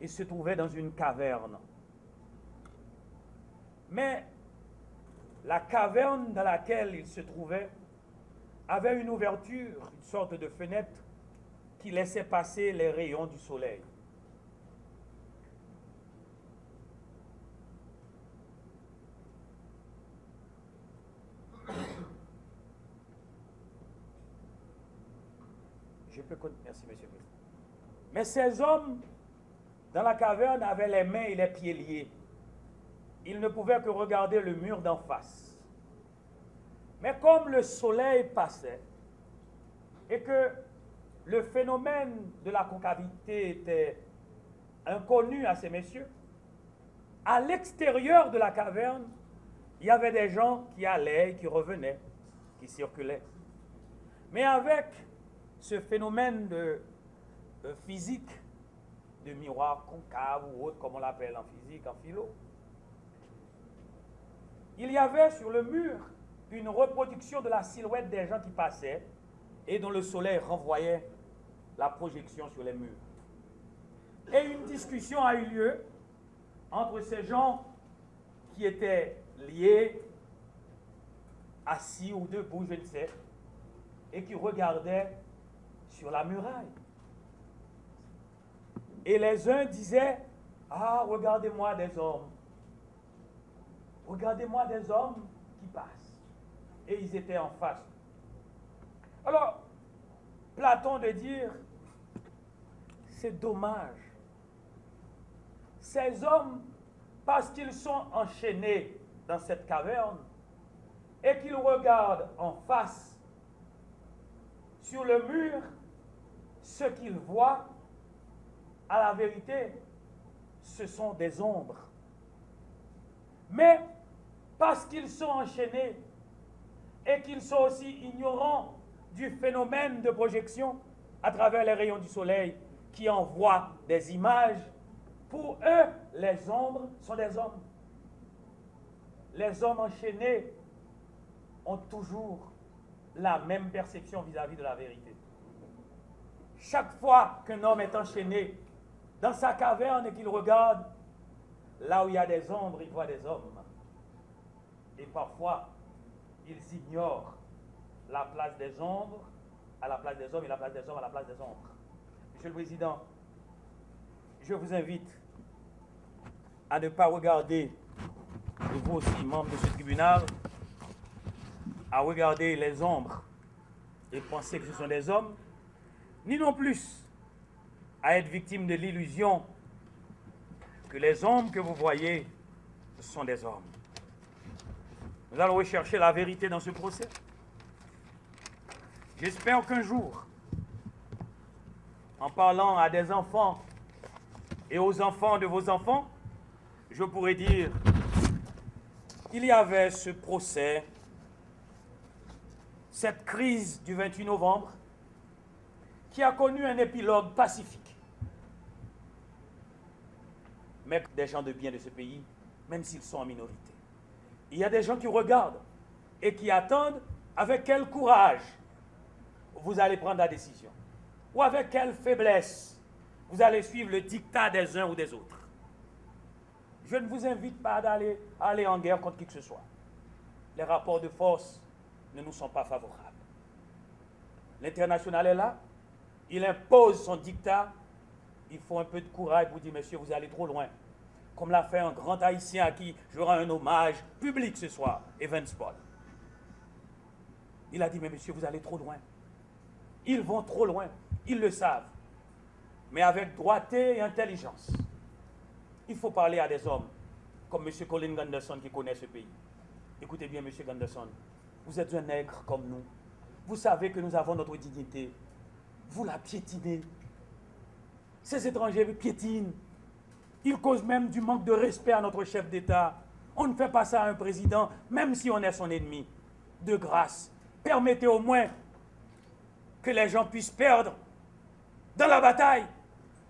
et se trouvaient dans une caverne. Mais la caverne dans laquelle ils se trouvaient avait une ouverture, une sorte de fenêtre qui laissait passer les rayons du soleil. Merci, monsieur le Président. Mais ces hommes, dans la caverne, avaient les mains et les pieds liés. Ils ne pouvaient que regarder le mur d'en face. Mais comme le soleil passait et que le phénomène de la concavité était inconnu à ces messieurs, à l'extérieur de la caverne, il y avait des gens qui allaient, qui revenaient, qui circulaient. Mais avec ce phénomène de physique, de miroir concave ou autre, comme on l'appelle en physique, en philo, il y avait sur le mur une reproduction de la silhouette des gens qui passaient et dont le soleil renvoyait la projection sur les murs. Et une discussion a eu lieu entre ces gens qui étaient liés, assis ou debout, je ne sais, et qui regardaient sur la muraille. Et les uns disaient, « Ah, regardez-moi des hommes. Regardez-moi des hommes qui passent. » Et ils étaient en face. Alors, Platon de dire, c'est dommage. Ces hommes, parce qu'ils sont enchaînés dans cette caverne et qu'ils regardent en face, sur le mur, ce qu'ils voient, à la vérité, ce sont des ombres. Mais parce qu'ils sont enchaînés et qu'ils sont aussi ignorants du phénomène de projection à travers les rayons du soleil qui envoient des images, pour eux, les ombres sont des hommes. Les hommes enchaînés ont toujours la même perception vis-à-vis de la vérité. Chaque fois qu'un homme est enchaîné dans sa caverne et qu'il regarde, là où il y a des ombres, il voit des hommes. Et parfois, ils ignorent la place des ombres à la place des hommes et la place des hommes à la place des ombres. Monsieur le Président, je vous invite à ne pas regarder, et vous aussi, membres de ce tribunal, à regarder les ombres et penser que ce sont des hommes, ni non plus à être victime de l'illusion que les hommes que vous voyez sont des hommes. Nous allons rechercher la vérité dans ce procès. J'espère qu'un jour, en parlant à des enfants et aux enfants de vos enfants, je pourrais dire qu'il y avait ce procès, cette crise du 28 novembre, qui a connu un épilogue pacifique. Mais des gens de bien de ce pays, même s'ils sont en minorité. Il y a des gens qui regardent et qui attendent avec quel courage vous allez prendre la décision, ou avec quelle faiblesse vous allez suivre le diktat des uns ou des autres. Je ne vous invite pas à aller en guerre contre qui que ce soit. Les rapports de force ne nous sont pas favorables. L'international est là, il impose son diktat, il faut un peu de courage pour dire, messieurs, vous allez trop loin. Comme l'a fait un grand Haïtien à qui je rends un hommage public ce soir, Evans Paul. Il a dit, mais monsieur, vous allez trop loin. Ils vont trop loin, ils le savent. Mais avec droité et intelligence. Il faut parler à des hommes comme M. Colin Gunderson qui connaît ce pays. Écoutez bien, M. Gunderson, vous êtes un nègre comme nous. Vous savez que nous avons notre dignité. Vous la piétinez. Ces étrangers piétinent. Ils causent même du manque de respect à notre chef d'État. On ne fait pas ça à un président, même si on est son ennemi. De grâce, permettez au moins que les gens puissent perdre dans la bataille.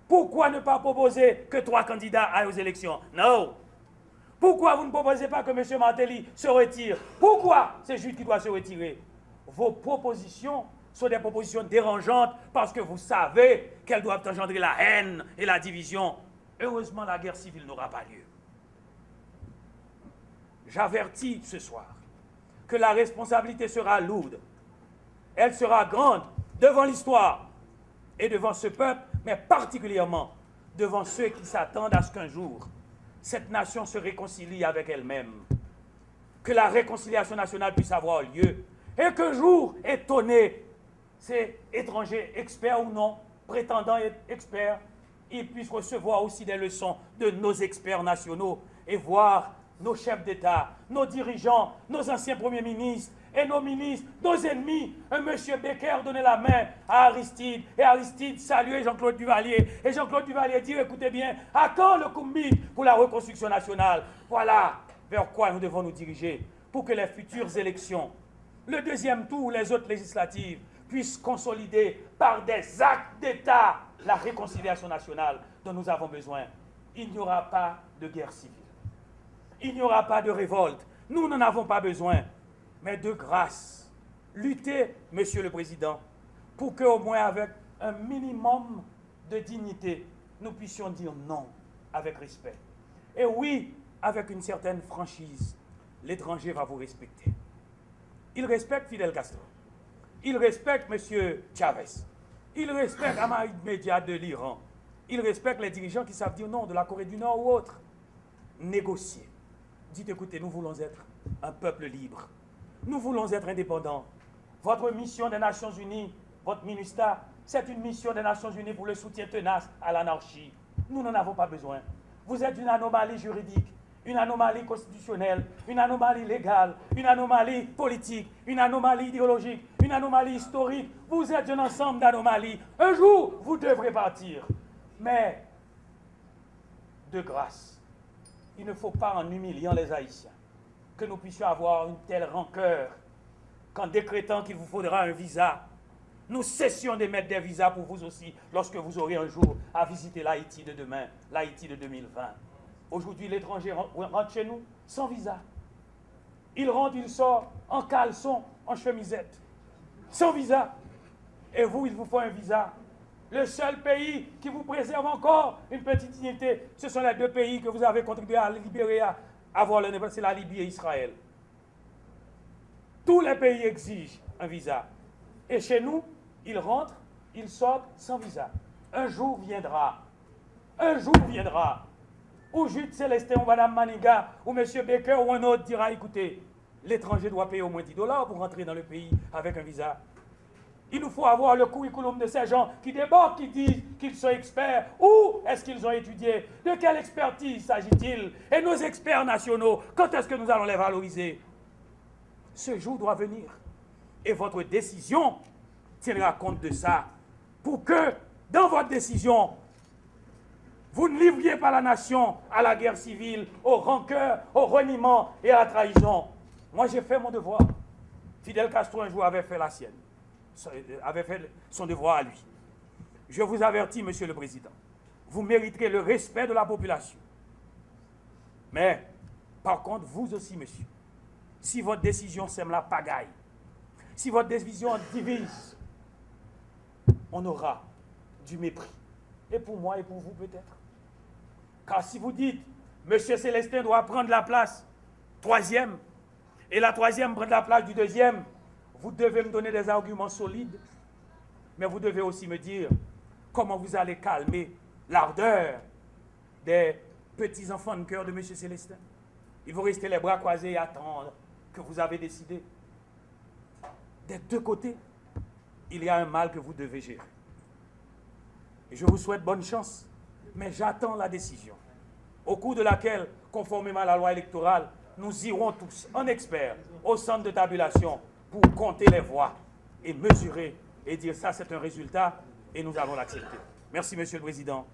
Pourquoi ne pas proposer que 3 candidats aillent aux élections? Non. Pourquoi vous ne proposez pas que M. Martelly se retire? Pourquoi c'est juste qu'il doit se retirer? Vos propositions sont des propositions dérangeantes parce que vous savez qu'elles doivent engendrer la haine et la division. Heureusement, la guerre civile n'aura pas lieu. J'avertis ce soir que la responsabilité sera lourde. Elle sera grande devant l'histoire et devant ce peuple, mais particulièrement devant ceux qui s'attendent à ce qu'un jour, cette nation se réconcilie avec elle-même, que la réconciliation nationale puisse avoir lieu, et qu'un jour, étonné, ces étrangers, experts ou non, prétendant être experts, ils puissent recevoir aussi des leçons de nos experts nationaux et voir nos chefs d'État, nos dirigeants, nos anciens premiers ministres et nos ministres, nos ennemis, un monsieur Becker donner la main à Aristide, et Aristide saluer Jean-Claude Duvalier, et Jean-Claude Duvalier dire, écoutez bien, à quand le Kumbi pour la reconstruction nationale? Voilà vers quoi nous devons nous diriger pour que les futures élections, le deuxième tour ou les autres législatives, puissent consolider par des actes d'État la réconciliation nationale dont nous avons besoin. Il n'y aura pas de guerre civile. Il n'y aura pas de révolte. Nous n'en avons pas besoin. Mais de grâce, luttez, Monsieur le Président, pour qu'au moins avec un minimum de dignité, nous puissions dire non avec respect. Et oui, avec une certaine franchise, l'étranger va vous respecter. Il respecte Fidel Castro. Il respecte M. Chavez. Il respecte Ahmadinejad de l'Iran. Il respecte les dirigeants qui savent dire non, de la Corée du Nord ou autre. Négocier. Dites, écoutez, nous voulons être un peuple libre. Nous voulons être indépendants. Votre mission des Nations Unies, votre ministère, c'est une mission des Nations Unies pour le soutien tenace à l'anarchie. Nous n'en avons pas besoin. Vous êtes une anomalie juridique, une anomalie constitutionnelle, une anomalie légale, une anomalie politique, une anomalie idéologique, une anomalie historique. Vous êtes un ensemble d'anomalies. Un jour, vous devrez partir. Mais, de grâce, il ne faut pas, en humiliant les Haïtiens, que nous puissions avoir une telle rancœur qu'en décrétant qu'il vous faudra un visa, nous cessions d'émettre des visas pour vous aussi lorsque vous aurez un jour à visiter l'Haïti de demain, l'Haïti de 2020. Aujourd'hui, l'étranger rentre chez nous sans visa. Il rentre, il sort en caleçon, en chemisette, sans visa. Et vous, il vous faut un visa. Le seul pays qui vous préserve encore une petite dignité, ce sont les 2 pays que vous avez contribué à libérer, à avoir l'indépendance, c'est la Libye et Israël. Tous les pays exigent un visa. Et chez nous, ils rentrent, ils sortent sans visa. Un jour viendra, où Jude Célestin ou Mme Maniga ou M. Baker ou un autre dira, écoutez, l'étranger doit payer au moins $10 pour rentrer dans le pays avec un visa. Il nous faut avoir le curriculum de ces gens qui débordent, qui disent qu'ils sont experts. Où est-ce qu'ils ont étudié? De quelle expertise s'agit-il? Et nos experts nationaux, quand est-ce que nous allons les valoriser? Ce jour doit venir. Et votre décision tiendra compte de ça. Pour que, dans votre décision, vous ne livriez pas la nation à la guerre civile, aux rancœurs, au reniement et à la trahison. Moi, j'ai fait mon devoir. Fidel Castro, un jour, avait fait la sienne. Avait fait son devoir à lui. Je vous avertis, Monsieur le Président, vous mériterez le respect de la population. Mais, par contre, vous aussi, monsieur, si votre décision sème la pagaille, si votre décision divise, on aura du mépris. Et pour moi et pour vous peut-être. Car si vous dites, Monsieur Célestin doit prendre la place 3e, et la 3e prendre la place du 2e, vous devez me donner des arguments solides, mais vous devez aussi me dire comment vous allez calmer l'ardeur des petits enfants de cœur de M. Célestin. Ils vont rester les bras croisés et attendre que vous avez décidé. des deux côtés, il y a un mal que vous devez gérer. Et je vous souhaite bonne chance, mais j'attends la décision, au cours de laquelle, conformément à la loi électorale, nous irons tous, en experts, au centre de tabulation pour compter les voix et mesurer et dire ça c'est un résultat et nous allons l'accepter. Merci, Monsieur le Président.